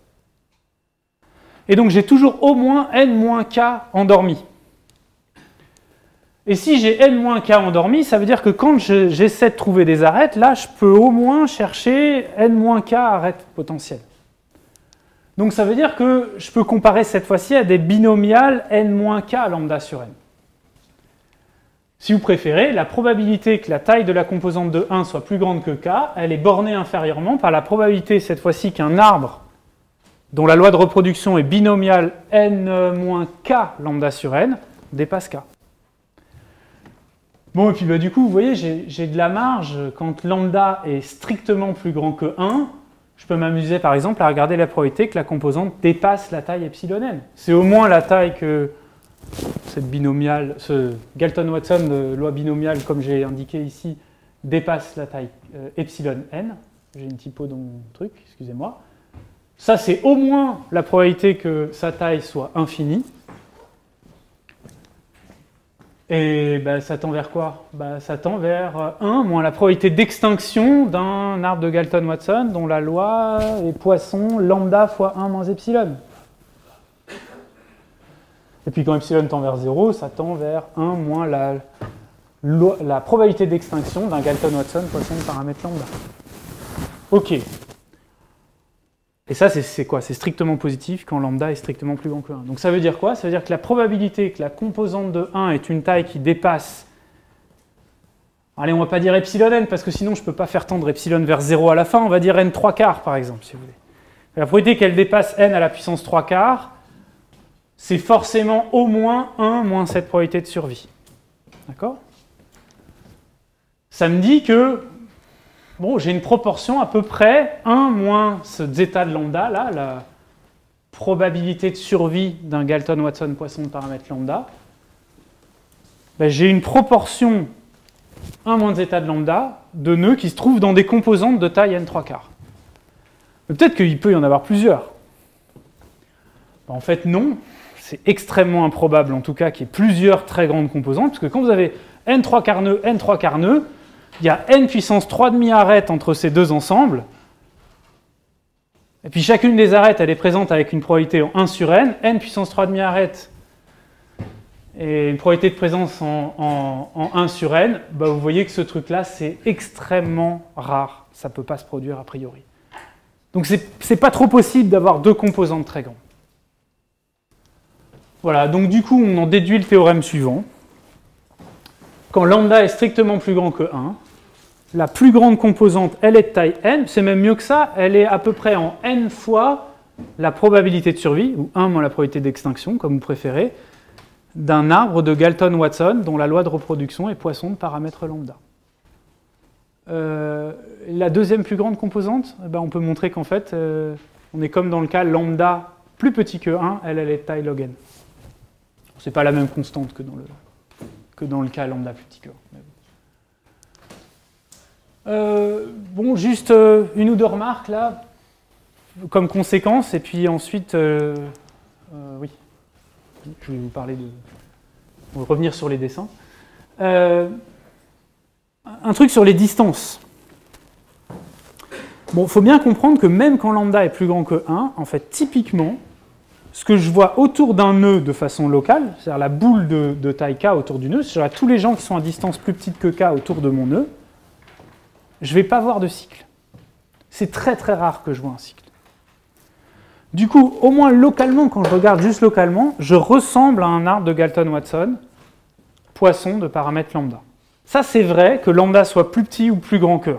Et donc j'ai toujours au moins n-k endormi. Et si j'ai n-k endormi, ça veut dire que quand j'essaie de trouver des arêtes, là je peux au moins chercher n-k arêtes potentielles. Donc ça veut dire que je peux comparer cette fois-ci à des binomiales n-k lambda sur n. Si vous préférez, la probabilité que la taille de la composante de 1 soit plus grande que k, elle est bornée inférieurement par la probabilité cette fois-ci qu'un arbre dont la loi de reproduction est binomiale n-k lambda sur n dépasse k. Bon, et puis du coup, vous voyez, j'ai de la marge. Quand lambda est strictement plus grand que 1, je peux m'amuser par exemple à regarder la probabilité que la composante dépasse la taille epsilon n. C'est au moins la taille que cette binomiale, ce Galton-Watson de loi binomiale, comme j'ai indiqué ici, dépasse la taille epsilon n. J'ai une typo dans mon truc, excusez-moi. Ça, c'est au moins la probabilité que sa taille soit infinie. Et ça tend vers quoi? Ça tend vers 1 moins la probabilité d'extinction d'un arbre de Galton-Watson dont la loi est poisson lambda fois 1 moins epsilon. Et puis quand epsilon tend vers 0, ça tend vers 1 moins la probabilité d'extinction d'un Galton-Watson poisson de paramètre lambda. Ok. Et ça, c'est quoi? C'est strictement positif quand lambda est strictement plus grand que 1. Donc ça veut dire quoi? Ça veut dire que la probabilité que la composante de 1 est une taille qui dépasse... Allez, on ne va pas dire epsilon n, parce que sinon je ne peux pas faire tendre epsilon vers 0 à la fin. On va dire n 3/4, par exemple, si vous voulez. La probabilité qu'elle dépasse n à la puissance 3/4, c'est forcément au moins 1 moins cette probabilité de survie. D'accord? Ça me dit que... Bon, j'ai une proportion à peu près 1 moins ce zeta de lambda, là, la probabilité de survie d'un Galton-Watson poisson de paramètre lambda. J'ai une proportion 1 moins zeta de lambda de nœuds qui se trouvent dans des composantes de taille n 3/4. Peut-être qu'il peut y en avoir plusieurs. En fait, non. C'est extrêmement improbable, en tout cas, qu'il y ait plusieurs très grandes composantes, parce que quand vous avez n 3/4 nœuds, n 3/4 nœuds, il y a n puissance 3,5 arêtes entre ces deux ensembles. Et puis chacune des arêtes, elle est présente avec une probabilité en 1 sur n. N puissance 3,5 arêtes et une probabilité de présence en 1 sur n. Vous voyez que ce truc-là, c'est extrêmement rare. Ça ne peut pas se produire a priori. Donc c'est pas trop possible d'avoir deux composantes très grandes. Voilà, donc du coup, on en déduit le théorème suivant. Quand lambda est strictement plus grand que 1, la plus grande composante, elle est de taille n, c'est même mieux que ça, elle est à peu près en n fois la probabilité de survie, ou 1 moins la probabilité d'extinction, comme vous préférez, d'un arbre de Galton-Watson dont la loi de reproduction est Poisson de paramètre lambda. La deuxième plus grande composante, on peut montrer qu'en fait, on est comme dans le cas lambda plus petit que 1, elle est de taille log n. Ce n'est pas la même constante que dans le cas lambda plus petit que 1. Bon, juste une ou deux remarques là, comme conséquence, et puis ensuite, oui, je vais vous parler de... On va revenir sur les dessins. Un truc sur les distances. Bon, il faut bien comprendre que même quand lambda est plus grand que 1, en fait, typiquement, ce que je vois autour d'un nœud de façon locale, c'est-à-dire la boule de taille k autour du nœud, c'est-à-dire tous les gens qui sont à distance plus petite que k autour de mon nœud, je ne vais pas voir de cycle. C'est très très rare que je vois un cycle. Du coup, au moins localement, quand je regarde juste localement, je ressemble à un arbre de Galton-Watson, Poisson de paramètre lambda. Ça, c'est vrai que lambda soit plus petit ou plus grand que 1.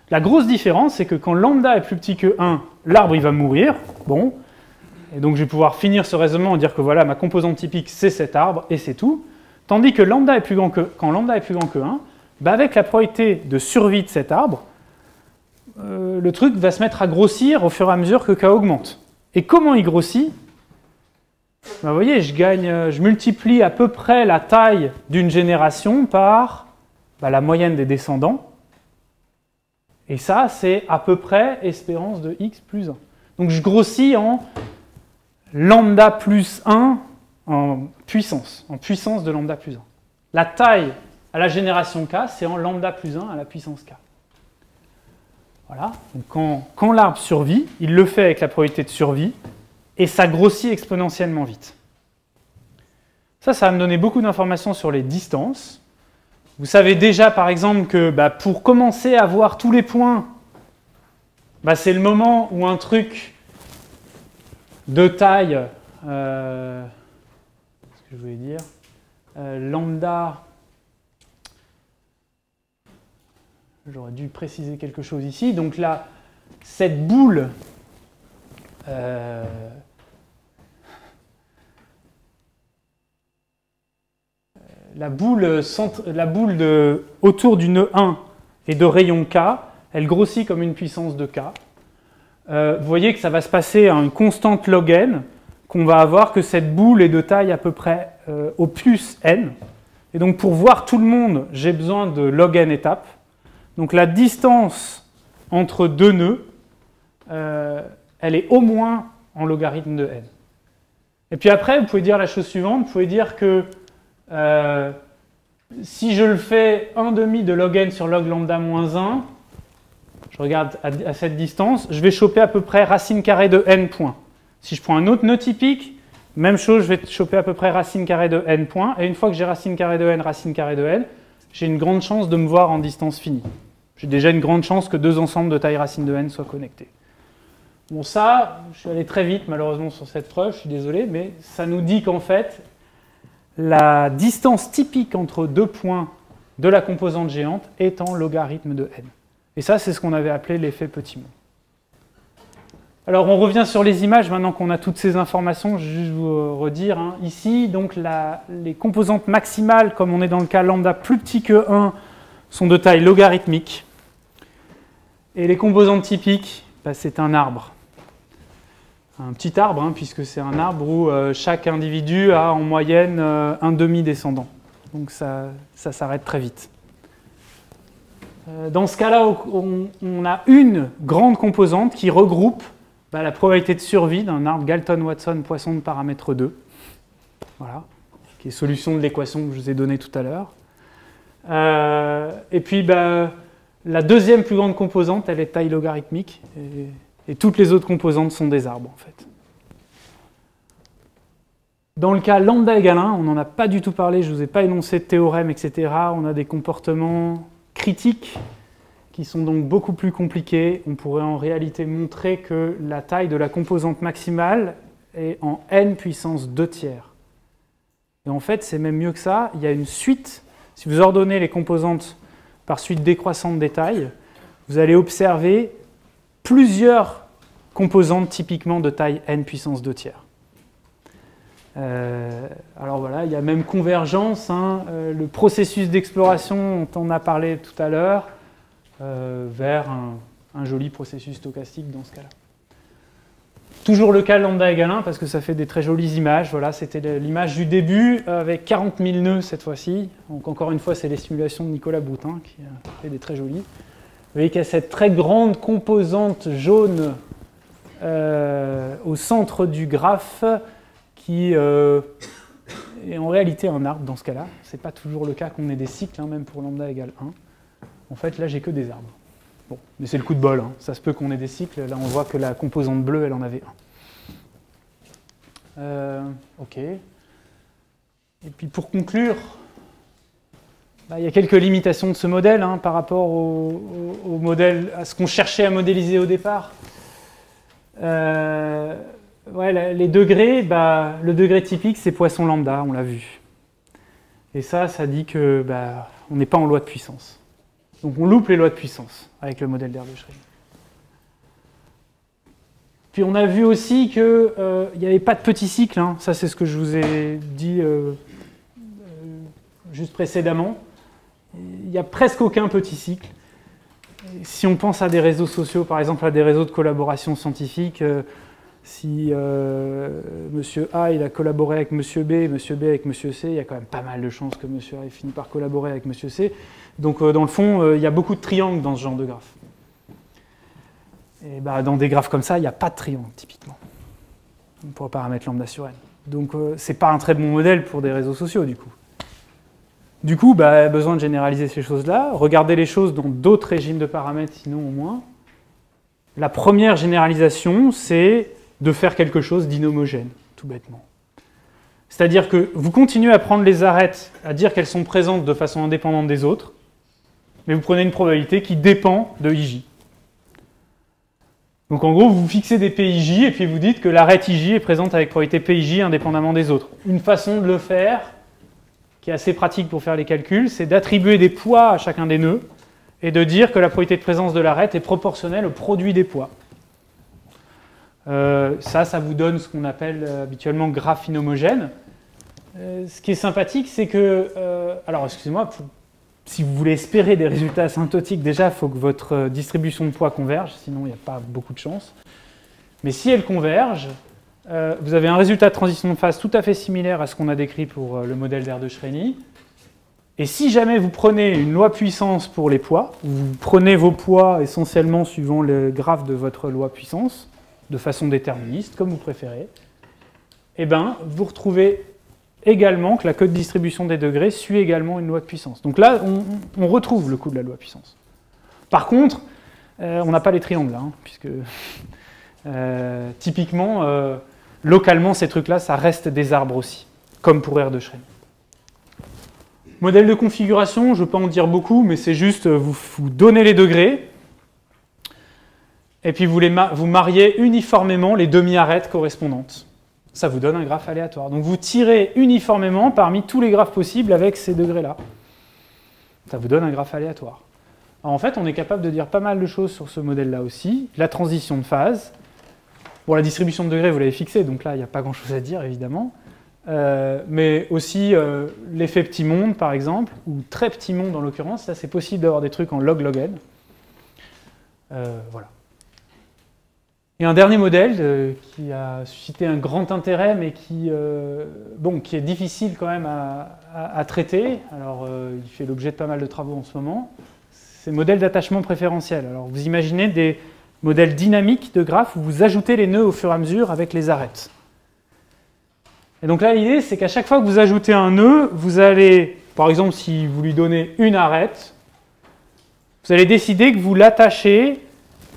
La grosse différence, c'est que quand lambda est plus petit que 1, l'arbre il va mourir. Bon, et donc je vais pouvoir finir ce raisonnement et dire que voilà, ma composante typique, c'est cet arbre, et c'est tout. Tandis que quand lambda est plus grand que 1, avec la probabilité de survie de cet arbre, le truc va se mettre à grossir au fur et à mesure que k augmente. Et comment il grossit? Vous voyez, je multiplie à peu près la taille d'une génération par la moyenne des descendants. Et ça, c'est à peu près espérance de x plus 1. Donc je grossis en lambda plus 1 en puissance de lambda plus 1. La taille à la génération k, c'est en lambda plus 1 à la puissance k. Voilà. Donc quand l'arbre survit, il le fait avec la probabilité de survie, et ça grossit exponentiellement vite. Ça va me donner beaucoup d'informations sur les distances. Vous savez déjà, par exemple, que pour commencer à voir tous les points, c'est le moment où un truc de taille, qu'est-ce que je voulais dire, lambda, j'aurais dû préciser quelque chose ici, donc là, cette boule, la boule autour du nœud 1 et de rayon k, elle grossit comme une puissance de k. Vous voyez que ça va se passer à une constante log n, qu'on va avoir que cette boule est de taille à peu près au plus n. Et donc pour voir tout le monde, j'ai besoin de log n étapes. Donc la distance entre deux nœuds, elle est au moins en logarithme de n. Et puis après, vous pouvez dire la chose suivante, vous pouvez dire que si je le fais 1/2 de log n sur log lambda moins 1, je regarde à cette distance, je vais choper à peu près racine carrée de n points. Si je prends un autre nœud typique, même chose, je vais choper à peu près racine carrée de n points, et une fois que j'ai racine carrée de n, j'ai une grande chance de me voir en distance finie. J'ai déjà une grande chance que deux ensembles de taille racine de n soient connectés. Bon, ça, je suis allé très vite malheureusement sur cette preuve, je suis désolé, mais ça nous dit qu'en fait, la distance typique entre deux points de la composante géante est en logarithme de n. Et ça, c'est ce qu'on avait appelé l'effet petit monde. Alors, on revient sur les images, maintenant qu'on a toutes ces informations, je vais juste vous redire. Ici, donc, les composantes maximales, comme on est dans le cas lambda plus petit que 1, sont de taille logarithmique. Et les composantes typiques, c'est un arbre. Un petit arbre, puisque c'est un arbre où chaque individu a en moyenne un demi-descendant. Donc ça s'arrête très vite. Dans ce cas-là, on a une grande composante qui regroupe la probabilité de survie d'un arbre Galton-Watson Poisson de paramètre 2. Voilà, qui est solution de l'équation que je vous ai donnée tout à l'heure. Et puis la deuxième plus grande composante, elle est de taille logarithmique. Et toutes les autres composantes sont des arbres, en fait. Dans le cas lambda égale 1, on n'en a pas du tout parlé, je ne vous ai pas énoncé de théorème, etc. On a des comportements critiques qui sont donc beaucoup plus compliqués. On pourrait en réalité montrer que la taille de la composante maximale est en n puissance 2 tiers. Et en fait, c'est même mieux que ça. Il y a une suite. Si vous ordonnez les composantes par suite décroissante des tailles, vous allez observer plusieurs composantes typiquement de taille n puissance 2 tiers. Alors voilà, il y a même convergence, hein, le processus d'exploration dont on a parlé tout à l'heure, vers un joli processus stochastique dans ce cas-là. Toujours le cas lambda égale 1 parce que ça fait des très jolies images. Voilà, c'était l'image du début avec 40 000 nœuds cette fois-ci. Donc encore une fois, c'est les simulations de Nicolas Boutin qui a fait des très jolies. Vous voyez qu'il y a cette très grande composante jaune au centre du graphe qui est en réalité un arbre dans ce cas-là. Ce n'est pas toujours le cas qu'on ait des cycles, hein, même pour lambda égale 1. En fait, là, j'ai que des arbres. Bon, mais c'est le coup de bol, hein. Ça se peut qu'on ait des cycles. Là, on voit que la composante bleue, elle en avait un. OK. Et puis pour conclure, il y a quelques limitations de ce modèle hein, par rapport au modèle, à ce qu'on cherchait à modéliser au départ. Ouais, les degrés, le degré typique, c'est Poisson lambda, on l'a vu. Et ça dit que on n'est pas en loi de puissance. Donc on loupe les lois de puissance avec le modèle d'Erdős Schrödinger. Puis on a vu aussi qu'il n'y avait pas de petits cycles, hein. Ça c'est ce que je vous ai dit juste précédemment. Il n'y a presque aucun petit cycle. Si on pense à des réseaux sociaux, par exemple à des réseaux de collaboration scientifique, si Monsieur A il a collaboré avec Monsieur B, Monsieur B avec Monsieur C, il y a quand même pas mal de chances que Monsieur A ait fini par collaborer avec Monsieur C. Donc dans le fond, il y a beaucoup de triangles dans ce genre de graphe. Et dans des graphes comme ça, il n'y a pas de triangle typiquement pour paramètre lambda sur n. Donc c'est pas un très bon modèle pour des réseaux sociaux du coup. Du coup, besoin de généraliser ces choses-là, regarder les choses dans d'autres régimes de paramètres, sinon au moins. La première généralisation, c'est de faire quelque chose d'inhomogène, tout bêtement. C'est-à-dire que vous continuez à prendre les arêtes, à dire qu'elles sont présentes de façon indépendante des autres, mais vous prenez une probabilité qui dépend de IJ. Donc en gros, vous fixez des PIJ et puis vous dites que l'arête IJ est présente avec probabilité PIJ indépendamment des autres. Une façon de le faire, qui est assez pratique pour faire les calculs, c'est d'attribuer des poids à chacun des nœuds et de dire que la probabilité de présence de l'arête est proportionnelle au produit des poids. Ça vous donne ce qu'on appelle habituellement graphe inhomogène. Ce qui est sympathique, c'est que... alors, excusez-moi, si vous voulez espérer des résultats asymptotiques, déjà, il faut que votre distribution de poids converge, sinon il n'y a pas beaucoup de chance. Mais si elle converge, vous avez un résultat de transition de phase tout à fait similaire à ce qu'on a décrit pour le modèle d'Erdős-Schrödinger. Et si jamais vous prenez une loi puissance pour les poids, vous prenez vos poids essentiellement suivant le graphe de votre loi puissance, de façon déterministe, comme vous préférez, eh vous retrouvez également que la cote de distribution des degrés suit également une loi de puissance. Donc là, on retrouve le coup de la loi puissance. Par contre, on n'a pas les triangles, hein, puisque typiquement, localement, ces trucs-là, ça reste des arbres aussi, comme pour Erdős-Schrödinger. Modèle de configuration, je ne veux pas en dire beaucoup, mais c'est juste, vous donnez les degrés, et puis vous mariez uniformément les demi-arêtes correspondantes. Ça vous donne un graphe aléatoire. Donc vous tirez uniformément parmi tous les graphes possibles avec ces degrés-là. Ça vous donne un graphe aléatoire. Alors en fait, on est capable de dire pas mal de choses sur ce modèle-là aussi. La transition de phase. Bon, la distribution de degrés, vous l'avez fixée, donc là, il n'y a pas grand-chose à dire, évidemment. Mais aussi l'effet petit monde, par exemple, ou très petit monde en l'occurrence. Là, c'est possible d'avoir des trucs en log n. Voilà. Et un dernier modèle qui a suscité un grand intérêt, mais qui est difficile quand même à traiter. Alors, il fait l'objet de pas mal de travaux en ce moment. C'est le modèle d'attachement préférentiel. Alors, vous imaginez des modèles dynamiques de graphes où vous ajoutez les nœuds au fur et à mesure avec les arêtes. Et donc là, l'idée, c'est qu'à chaque fois que vous ajoutez un nœud, vous allez, par exemple, si vous lui donnez une arête, vous allez décider que vous l'attachez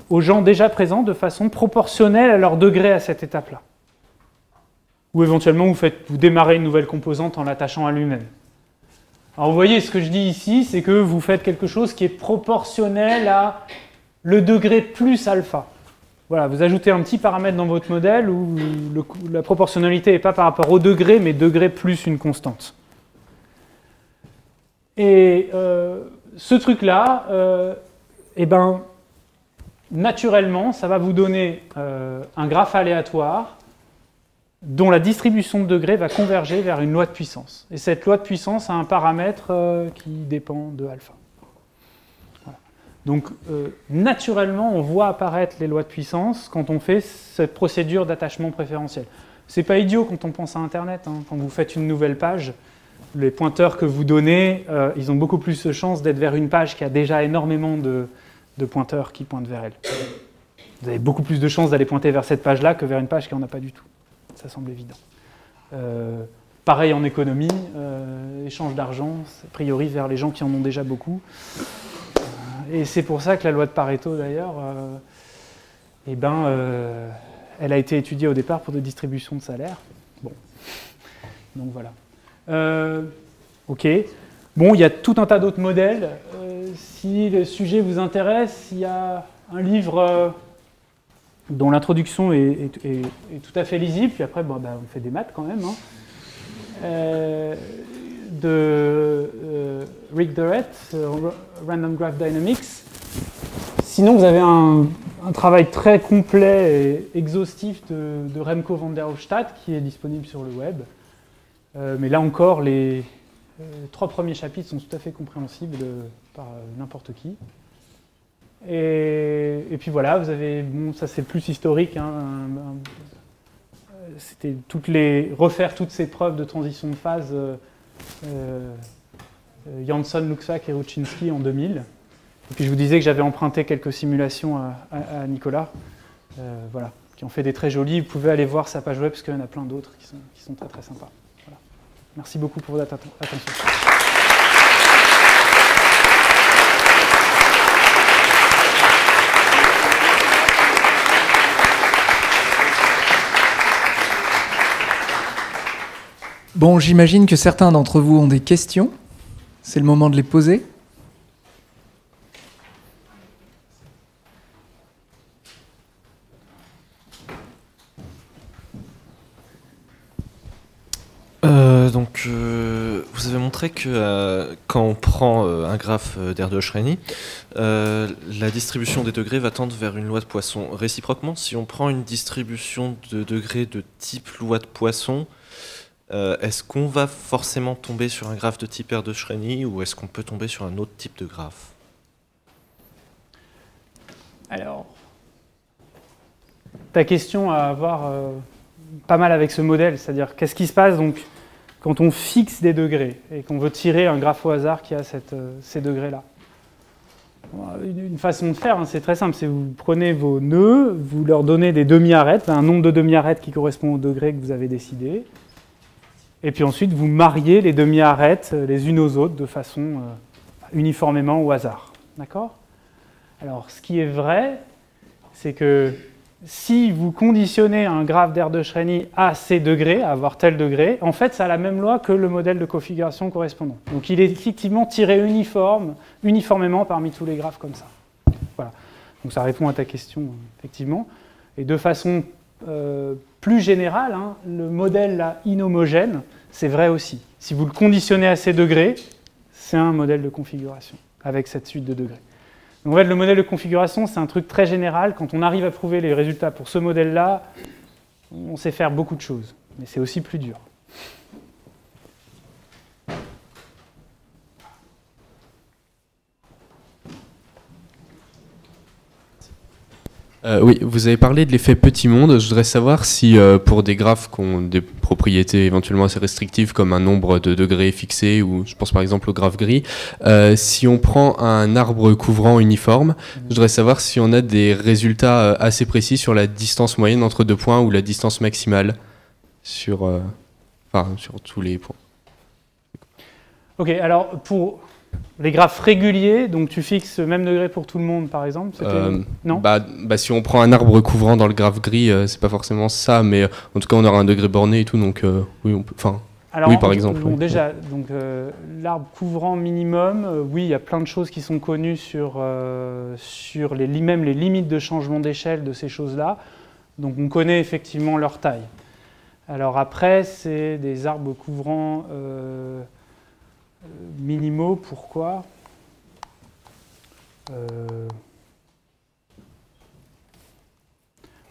aux gens déjà présents de façon proportionnelle à leur degré à cette étape-là. Ou éventuellement, vous démarrez une nouvelle composante en l'attachant à lui-même. Alors vous voyez, ce que je dis ici, c'est que vous faites quelque chose qui est proportionnel à le degré plus alpha. voilà, vous ajoutez un petit paramètre dans votre modèle où la proportionnalité n'est pas par rapport au degré, mais degré plus une constante. Et ce truc-là, eh ben, naturellement, ça va vous donner un graphe aléatoire dont la distribution de degrés va converger vers une loi de puissance. Et cette loi de puissance a un paramètre qui dépend de alpha. Voilà. Donc, naturellement, on voit apparaître les lois de puissance quand on fait cette procédure d'attachement préférentiel. C'est pas idiot quand on pense à Internet. Hein. Quand vous faites une nouvelle page, les pointeurs que vous donnez, ils ont beaucoup plus de chances d'être vers une page qui a déjà énormément de pointeurs qui pointent vers elle. Vous avez beaucoup plus de chances d'aller pointer vers cette page-là que vers une page qui n'en a pas du tout. Ça semble évident. Pareil en économie, échange d'argent, a priori vers les gens qui en ont déjà beaucoup. Et c'est pour ça que la loi de Pareto, d'ailleurs, elle a été étudiée au départ pour des distributions de salaire. Bon, donc voilà. Ok. Bon, il y a tout un tas d'autres modèles. Si le sujet vous intéresse, il y a un livre dont l'introduction est tout à fait lisible, puis après, on fait des maths quand même, hein, de Rick Durrett, Random Graph Dynamics. Sinon, vous avez un travail très complet et exhaustif de Remco van der Hofstadt qui est disponible sur le web. Mais là encore, les 3 premiers chapitres sont tout à fait compréhensibles par n'importe qui. Et puis voilà, vous avez, bon, ça c'est plus historique, hein, c'était refaire toutes ces preuves de transition de phase Jansson, Luxac et Rutschinski en 2000. Et puis je vous disais que j'avais emprunté quelques simulations à Nicolas, voilà, qui ont fait des très jolies. Vous pouvez aller voir sa page web parce qu'il y en a plein d'autres qui sont très très sympas. Voilà. Merci beaucoup pour votre attention. Bon, j'imagine que certains d'entre vous ont des questions. C'est le moment de les poser. Vous avez montré que quand on prend un graphe d'Erdős-Rényi, la distribution des degrés va tendre vers une loi de Poisson. Réciproquement, si on prend une distribution de degrés de type loi de Poisson, est-ce qu'on va forcément tomber sur un graphe de type Erdős-Rényi ou est-ce qu'on peut tomber sur un autre type de graphe? Alors, ta question a à voir pas mal avec ce modèle, c'est-à-dire qu'est-ce qui se passe donc quand on fixe des degrés et qu'on veut tirer un graphe au hasard qui a ces degrés-là. Une façon de faire, hein, c'est très simple, c'est vous prenez vos nœuds, vous leur donnez des demi-arêtes, un nombre de demi-arêtes qui correspond au degré que vous avez décidé, et puis ensuite vous mariez les demi-arêtes les unes aux autres de façon uniformément au hasard. D'accord ? Alors, ce qui est vrai, c'est que si vous conditionnez un graphe d'Erdős-Rényi à ces degrés, à avoir tel degré, en fait, ça a la même loi que le modèle de configuration correspondant. Donc, il est effectivement tiré uniformément parmi tous les graphes comme ça. Voilà. Donc, ça répond à ta question, effectivement. Et de façon plus générale, hein, le modèle là, inhomogène, c'est vrai aussi. Si vous le conditionnez à ces degrés, c'est un modèle de configuration avec cette suite de degrés. Donc en fait, le modèle de configuration, c'est un truc très général. Quand on arrive à prouver les résultats pour ce modèle-là, on sait faire beaucoup de choses. Mais c'est aussi plus dur. Oui, vous avez parlé de l'effet petit monde. Je voudrais savoir si pour des graphes qui ont des propriétés éventuellement assez restrictives comme un nombre de degrés fixé, ou je pense par exemple au graphe gris, si on prend un arbre couvrant uniforme, je voudrais savoir si on a des résultats assez précis sur la distance moyenne entre deux points ou la distance maximale sur tous les points. Ok, alors pour les graphes réguliers, donc tu fixes le même degré pour tout le monde, par exemple, non ? Si on prend un arbre couvrant dans le graphe gris, c'est pas forcément ça, mais en tout cas on aura un degré borné et tout, donc oui, on peut. Enfin, Alors, oui, par exemple. Bon, Oui. déjà, donc l'arbre couvrant minimum, oui, il y a plein de choses qui sont connues sur même les limites de changement d'échelle de ces choses-là. Donc on connaît effectivement leur taille. Alors après, c'est des arbres couvrants minimaux. Pourquoi ?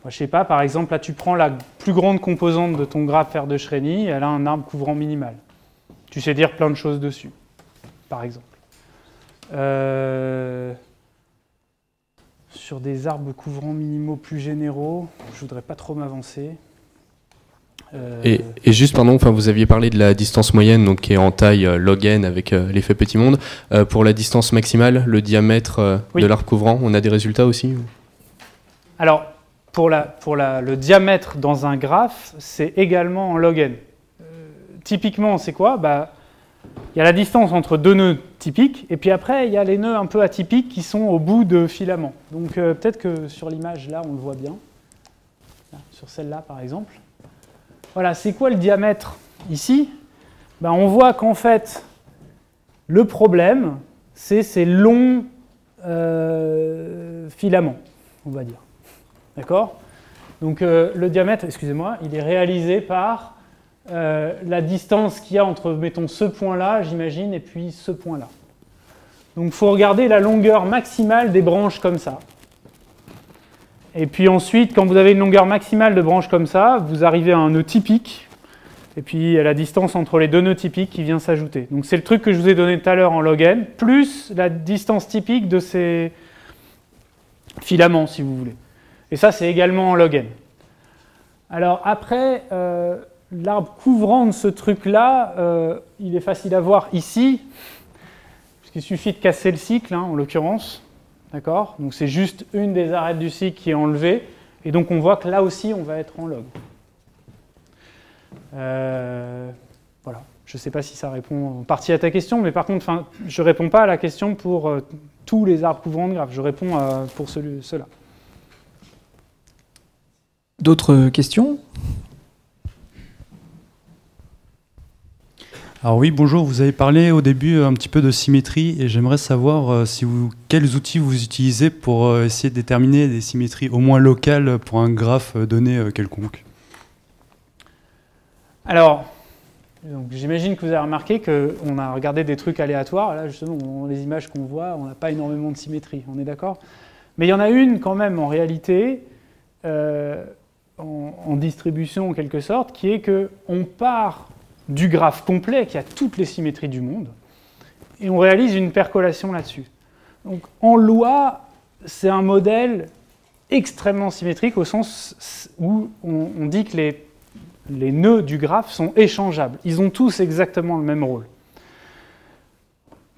Je ne sais pas, par exemple, là tu prends la plus grande composante de ton graphe Erdős-Rényi, elle a un arbre couvrant minimal. Tu sais dire plein de choses dessus, par exemple. Sur des arbres couvrants minimaux plus généraux, je ne voudrais pas trop m'avancer. Et juste, pardon, enfin, vous aviez parlé de la distance moyenne, donc qui est en taille log n avec l'effet petit monde. Pour la distance maximale, le diamètre Oui. de l'arbre couvrant, on a des résultats aussi? Alors, pour le diamètre dans un graphe, c'est également en log n. Typiquement, c'est quoi ? Il y a la distance entre deux nœuds typiques, et puis après, il y a les nœuds un peu atypiques qui sont au bout de filaments. Donc peut-être que sur l'image, là, on le voit bien. Là, sur celle-là, par exemple. Voilà, c'est quoi le diamètre ici ? On voit qu'en fait, le problème, c'est ces longs filaments, on va dire. D'accord ? Donc le diamètre, excusez-moi, il est réalisé par la distance qu'il y a entre, mettons, ce point-là, j'imagine, et puis ce point-là. Donc il faut regarder la longueur maximale des branches comme ça. Et puis ensuite, quand vous avez une longueur maximale de branches comme ça, vous arrivez à un nœud typique, et puis il y a la distance entre les deux nœuds typiques qui vient s'ajouter. Donc c'est le truc que je vous ai donné tout à l'heure en log n, plus la distance typique de ces filaments, si vous voulez. Et ça, c'est également en log n. Alors après, l'arbre couvrant de ce truc-là, il est facile à voir ici, puisqu'il suffit de casser le cycle, en l'occurrence. D'accord ? Donc c'est juste une des arêtes du cycle qui est enlevée, et donc on voit que là aussi, on va être en log. Voilà. Je ne sais pas si ça répond en partie à ta question, mais par contre, je ne réponds pas à la question pour tous les arbres couvrants de graphes. Je réponds pour ceux-là. D'autres questions ? Alors oui, bonjour, vous avez parlé au début un petit peu de symétrie et j'aimerais savoir quels outils vous utilisez pour essayer de déterminer des symétries au moins locales pour un graphe donné quelconque. Alors, j'imagine que vous avez remarqué qu'on a regardé des trucs aléatoires. Là, justement, dans les images qu'on voit, on n'a pas énormément de symétrie, on est d'accord ? Mais il y en a une quand même en réalité, en distribution en quelque sorte, qui est qu'on part du graphe complet qui a toutes les symétries du monde, et on réalise une percolation là-dessus. Donc en loi, c'est un modèle extrêmement symétrique au sens où on dit que les nœuds du graphe sont échangeables. Ils ont tous exactement le même rôle.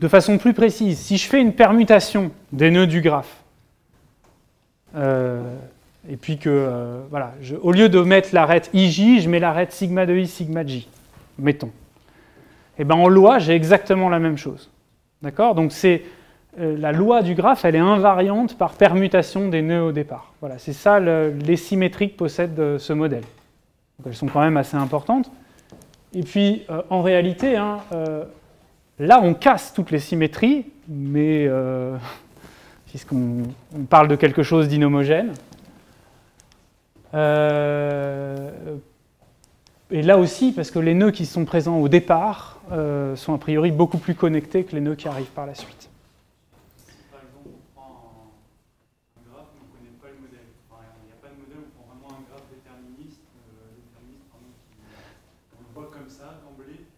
De façon plus précise, si je fais une permutation des nœuds du graphe, et puis que, voilà, au lieu de mettre l'arête IJ, je mets l'arête sigma de I, sigma de J. Mettons. Et en loi, j'ai exactement la même chose. D'accord ? Donc la loi du graphe, elle est invariante par permutation des nœuds au départ. Voilà, c'est ça les symétries que possède ce modèle. Donc elles sont quand même assez importantes. Et puis, en réalité, là, on casse toutes les symétries, mais puisqu'on parle de quelque chose d'inhomogène. Et là aussi, parce que les nœuds qui sont présents au départ sont a priori beaucoup plus connectés que les nœuds qui arrivent par la suite. Si par exemple on prend un graphe, on ne connaît pas le modèle. Enfin, il n'y a pas de modèle, on prend vraiment un graphe déterministe on le voit comme ça, d'emblée.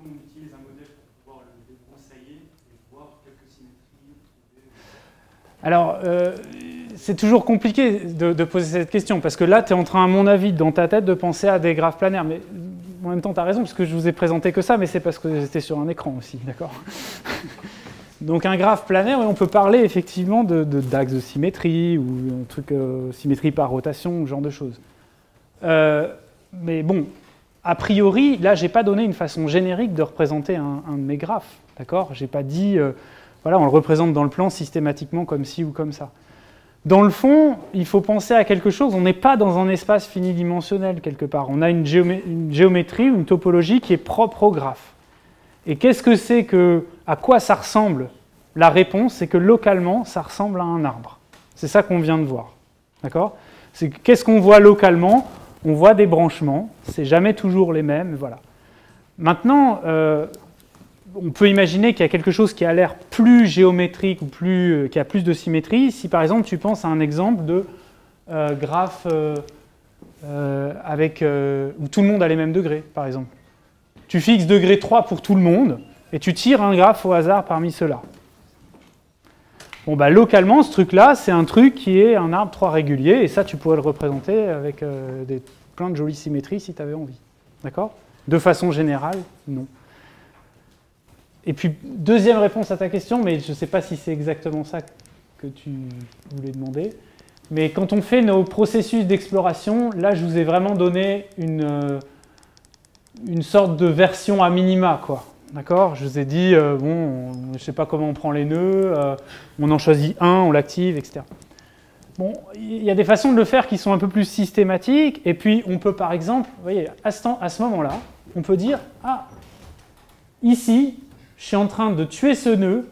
On utilise un modèle pour pouvoir le débroussailler et voir quelques symétries. Alors, c'est toujours compliqué de poser cette question, parce que là, tu es en train, à mon avis, dans ta tête, de penser à des graphes planaires. Mais en même temps, tu as raison, parce que je vous ai présenté que ça, mais c'est parce que c'était sur un écran aussi, d'accord ? Donc un graphe planaire, on peut parler effectivement d'axes de symétrie, ou un truc symétrie par rotation, ce genre de choses. Mais bon, a priori, là, je n'ai pas donné une façon générique de représenter un de mes graphes, d'accord ? Je n'ai pas dit, voilà, on le représente dans le plan systématiquement comme ci ou comme ça. Dans le fond, il faut penser à quelque chose. On n'est pas dans un espace finidimensionnel quelque part. On a une géométrie, une topologie qui est propre au graphe. Et qu'est-ce que c'est que, à quoi ça ressemble? La réponse, c'est que localement, ça ressemble à un arbre. C'est ça qu'on vient de voir. D'accord? Qu'est-ce qu'on voit localement? On voit des branchements. C'est jamais toujours les mêmes. Voilà. Maintenant, on peut imaginer qu'il y a quelque chose qui a l'air plus géométrique ou qui a plus de symétrie. Si par exemple tu penses à un exemple de graphe où tout le monde a les mêmes degrés, par exemple. Tu fixes degré 3 pour tout le monde et tu tires un graphe au hasard parmi ceux-là. Bon, bah, localement, ce truc-là, c'est un truc qui est un arbre 3 régulier et ça, tu pourrais le représenter avec plein de jolies symétries si tu avais envie. D'accord? De façon générale, non. Et puis, deuxième réponse à ta question, mais je ne sais pas si c'est exactement ça que tu voulais demander. Mais quand on fait nos processus d'exploration, là, je vous ai vraiment donné une sorte de version à minima, quoi. D'accord? Je vous ai dit, bon, je ne sais pas comment on prend les nœuds, on en choisit un, on l'active, etc. Bon, il y a des façons de le faire qui sont un peu plus systématiques. Et puis, on peut, par exemple, vous voyez, à ce moment-là, on peut dire, ah, ici, je suis en train de tuer ce nœud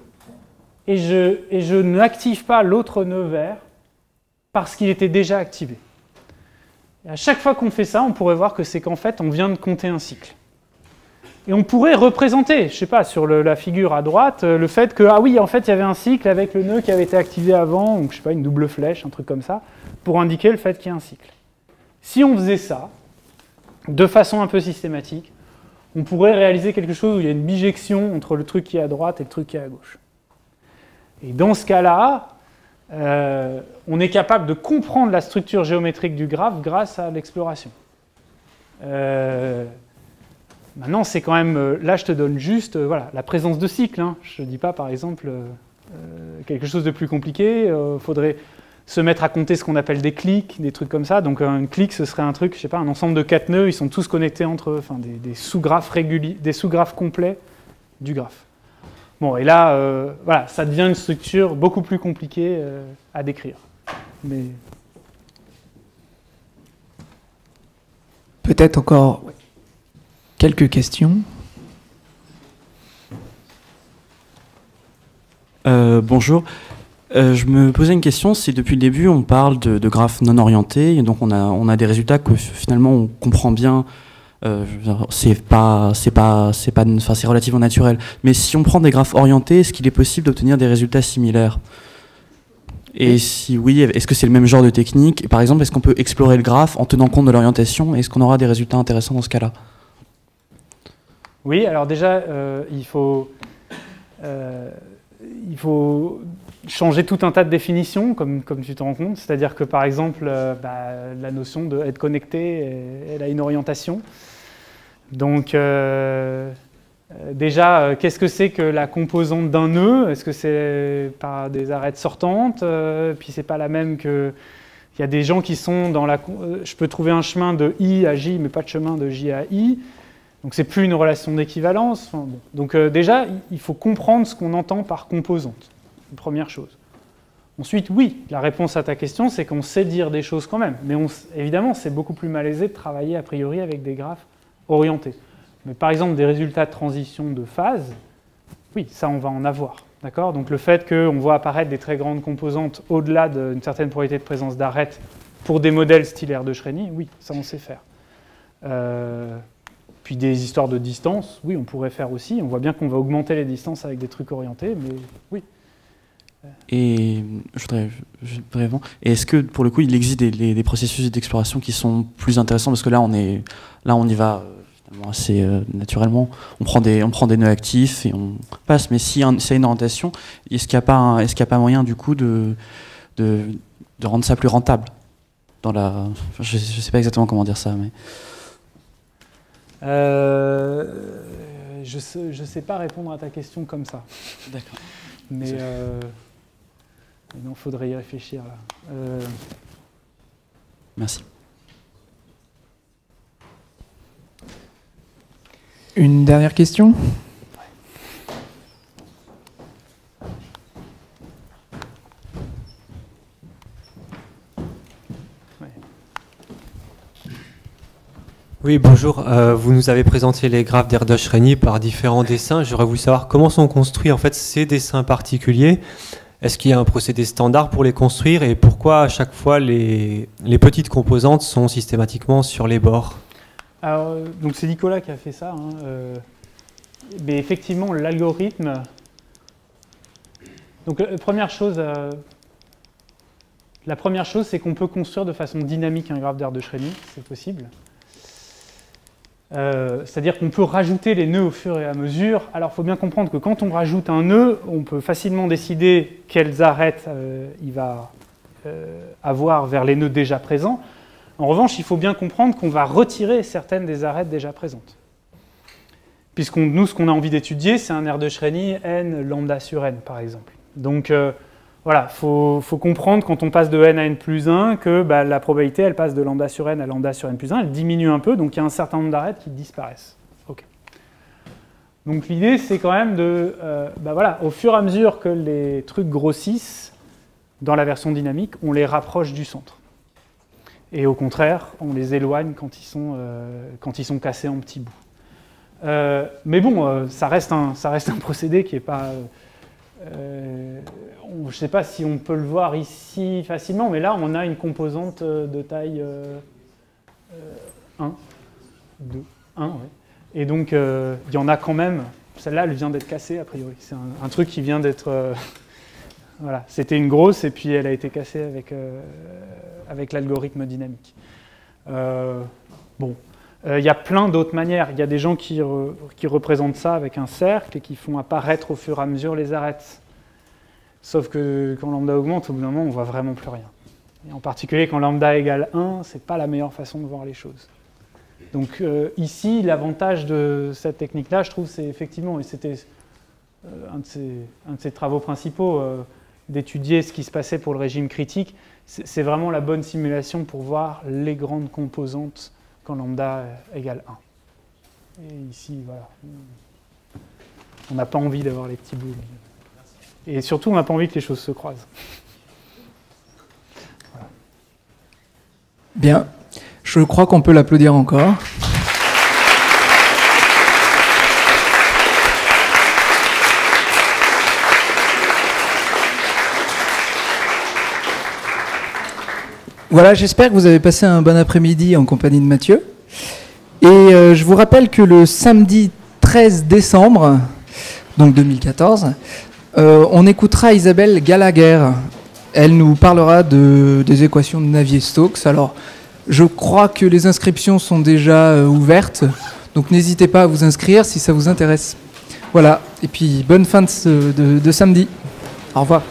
et je n'active pas l'autre nœud vert parce qu'il était déjà activé. Et à chaque fois qu'on fait ça, on pourrait voir que c'est qu'en fait, on vient de compter un cycle. Et on pourrait représenter, je ne sais pas, sur la figure à droite, le fait que, ah oui, en fait, il y avait un cycle avec le nœud qui avait été activé avant, ou je ne sais pas, une double flèche, un truc comme ça, pour indiquer le fait qu'il y a un cycle. Si on faisait ça, de façon un peu systématique, on pourrait réaliser quelque chose où il y a une bijection entre le truc qui est à droite et le truc qui est à gauche. Et dans ce cas-là, on est capable de comprendre la structure géométrique du graphe grâce à l'exploration. Maintenant, c'est quand même... Là, je te donne juste voilà, la présence de cycles. Hein. Je ne dis pas, par exemple, quelque chose de plus compliqué. Faudrait se mettre à compter ce qu'on appelle des clics, des trucs comme ça. Donc, une clique, ce serait un truc, je sais pas, un ensemble de 4 nœuds. Ils sont tous connectés entre eux. Enfin, des sous-graphes réguliers, des sous-graphes complets du graphe. Bon, et là, voilà, ça devient une structure beaucoup plus compliquée à décrire. Mais... Peut-être encore quelques questions. Bonjour. Je me posais une question, si depuis le début on parle de graphes non orientés, et donc on a des résultats que finalement on comprend bien, c'est relativement naturel. Mais si on prend des graphes orientés, est-ce qu'il est possible d'obtenir des résultats similaires? Et si oui, est-ce que c'est le même genre de technique? Et par exemple, est-ce qu'on peut explorer le graphe en tenant compte de l'orientation? Est-ce qu'on aura des résultats intéressants dans ce cas-là? Oui, alors déjà, il faut changer tout un tas de définitions, comme tu te rends compte. C'est-à-dire que, par exemple, la notion d'être connecté, elle a une orientation. Donc, déjà, qu'est-ce que c'est que la composante d'un nœud? Est-ce que c'est par des arêtes sortantes? Puis, c'est pas la même que... Il y a des gens qui sont dans la... Je peux trouver un chemin de I à J, mais pas de chemin de J à I. Donc, c'est plus une relation d'équivalence. Enfin, bon. Donc, déjà, il faut comprendre ce qu'on entend par composante. Une première chose. Ensuite, oui, la réponse à ta question, c'est qu'on sait dire des choses quand même. Mais évidemment, c'est beaucoup plus malaisé de travailler a priori avec des graphes orientés. Mais par exemple, des résultats de transition de phase, oui, ça, on va en avoir. D'accord? Donc, le fait qu'on voit apparaître des très grandes composantes au-delà d'une certaine probabilité de présence d'arêtes pour des modèles style Erdős-Rényi, oui, ça, on sait faire. Puis des histoires de distance, oui, on pourrait faire aussi. On voit bien qu'on va augmenter les distances avec des trucs orientés, mais oui. Et vraiment. Et est-ce que pour le coup, il existe des processus d'exploration qui sont plus intéressants, parce que là, on y va finalement assez naturellement. On prend des nœuds actifs et on passe. Mais s'il y a une orientation, est-ce qu'il n'y a pas moyen du coup de rendre ça plus rentable dans la... Je ne sais pas exactement comment dire ça, mais. Je sais pas répondre à ta question comme ça. D'accord. Mais non, faudrait y réfléchir là. Merci. Une dernière question? Oui, bonjour. Vous nous avez présenté les graphes d'Erdős-Rényi par différents dessins. J'aurais voulu savoir comment sont construits en fait ces dessins particuliers. Est-ce qu'il y a un procédé standard pour les construire et pourquoi à chaque fois les petites composantes sont systématiquement sur les bords? Alors, donc c'est Nicolas qui a fait ça. Mais effectivement, l'algorithme. Donc la première chose, c'est qu'on peut construire de façon dynamique un graphe d'Erdős-Rényi, c'est possible. C'est-à-dire qu'on peut rajouter les nœuds au fur et à mesure. Alors il faut bien comprendre que quand on rajoute un nœud, on peut facilement décider quelles arêtes il va avoir vers les nœuds déjà présents. En revanche, il faut bien comprendre qu'on va retirer certaines des arêtes déjà présentes. Puisque nous, ce qu'on a envie d'étudier, c'est un Erdős-Rényi n lambda sur n, par exemple. Donc voilà, faut comprendre quand on passe de n à n plus 1 que la probabilité, elle passe de lambda sur n à lambda sur n plus 1, elle diminue un peu, donc il y a un certain nombre d'arêtes qui disparaissent. Okay. Donc l'idée, c'est quand même de, voilà, au fur et à mesure que les trucs grossissent, dans la version dynamique, on les rapproche du centre. Et au contraire, on les éloigne quand ils sont cassés en petits bouts. Mais bon, ça reste un procédé qui n'est pas... je ne sais pas si on peut le voir ici facilement, mais là, on a une composante de taille 1, 2, 1, ouais. Et donc, il y en a quand même. Celle-là, elle vient d'être cassée, a priori. C'est un truc qui vient d'être... voilà, c'était une grosse, et puis elle a été cassée avec l'algorithme dynamique. Bon. Il y a plein d'autres manières. Il y a des gens qui représentent ça avec un cercle et qui font apparaître au fur et à mesure les arêtes. Sauf que quand lambda augmente, au bout d'un moment, on ne voit vraiment plus rien. Et en particulier, quand lambda égale 1, ce n'est pas la meilleure façon de voir les choses. Donc ici, l'avantage de cette technique-là, je trouve, c'est effectivement, et c'était un de ses travaux principaux, d'étudier ce qui se passait pour le régime critique, c'est vraiment la bonne simulation pour voir les grandes composantes quand lambda égale 1. Et ici, voilà. On n'a pas envie d'avoir les petits bouts. Et surtout, on n'a pas envie que les choses se croisent. Voilà. Bien. Je crois qu'on peut l'applaudir encore. Voilà, j'espère que vous avez passé un bon après-midi en compagnie de Mathieu. Et je vous rappelle que le samedi 13 décembre, donc 2014, on écoutera Isabelle Gallagher. Elle nous parlera des équations de Navier-Stokes. Alors, je crois que les inscriptions sont déjà ouvertes, donc n'hésitez pas à vous inscrire si ça vous intéresse. Voilà, et puis bonne fin de samedi. Au revoir.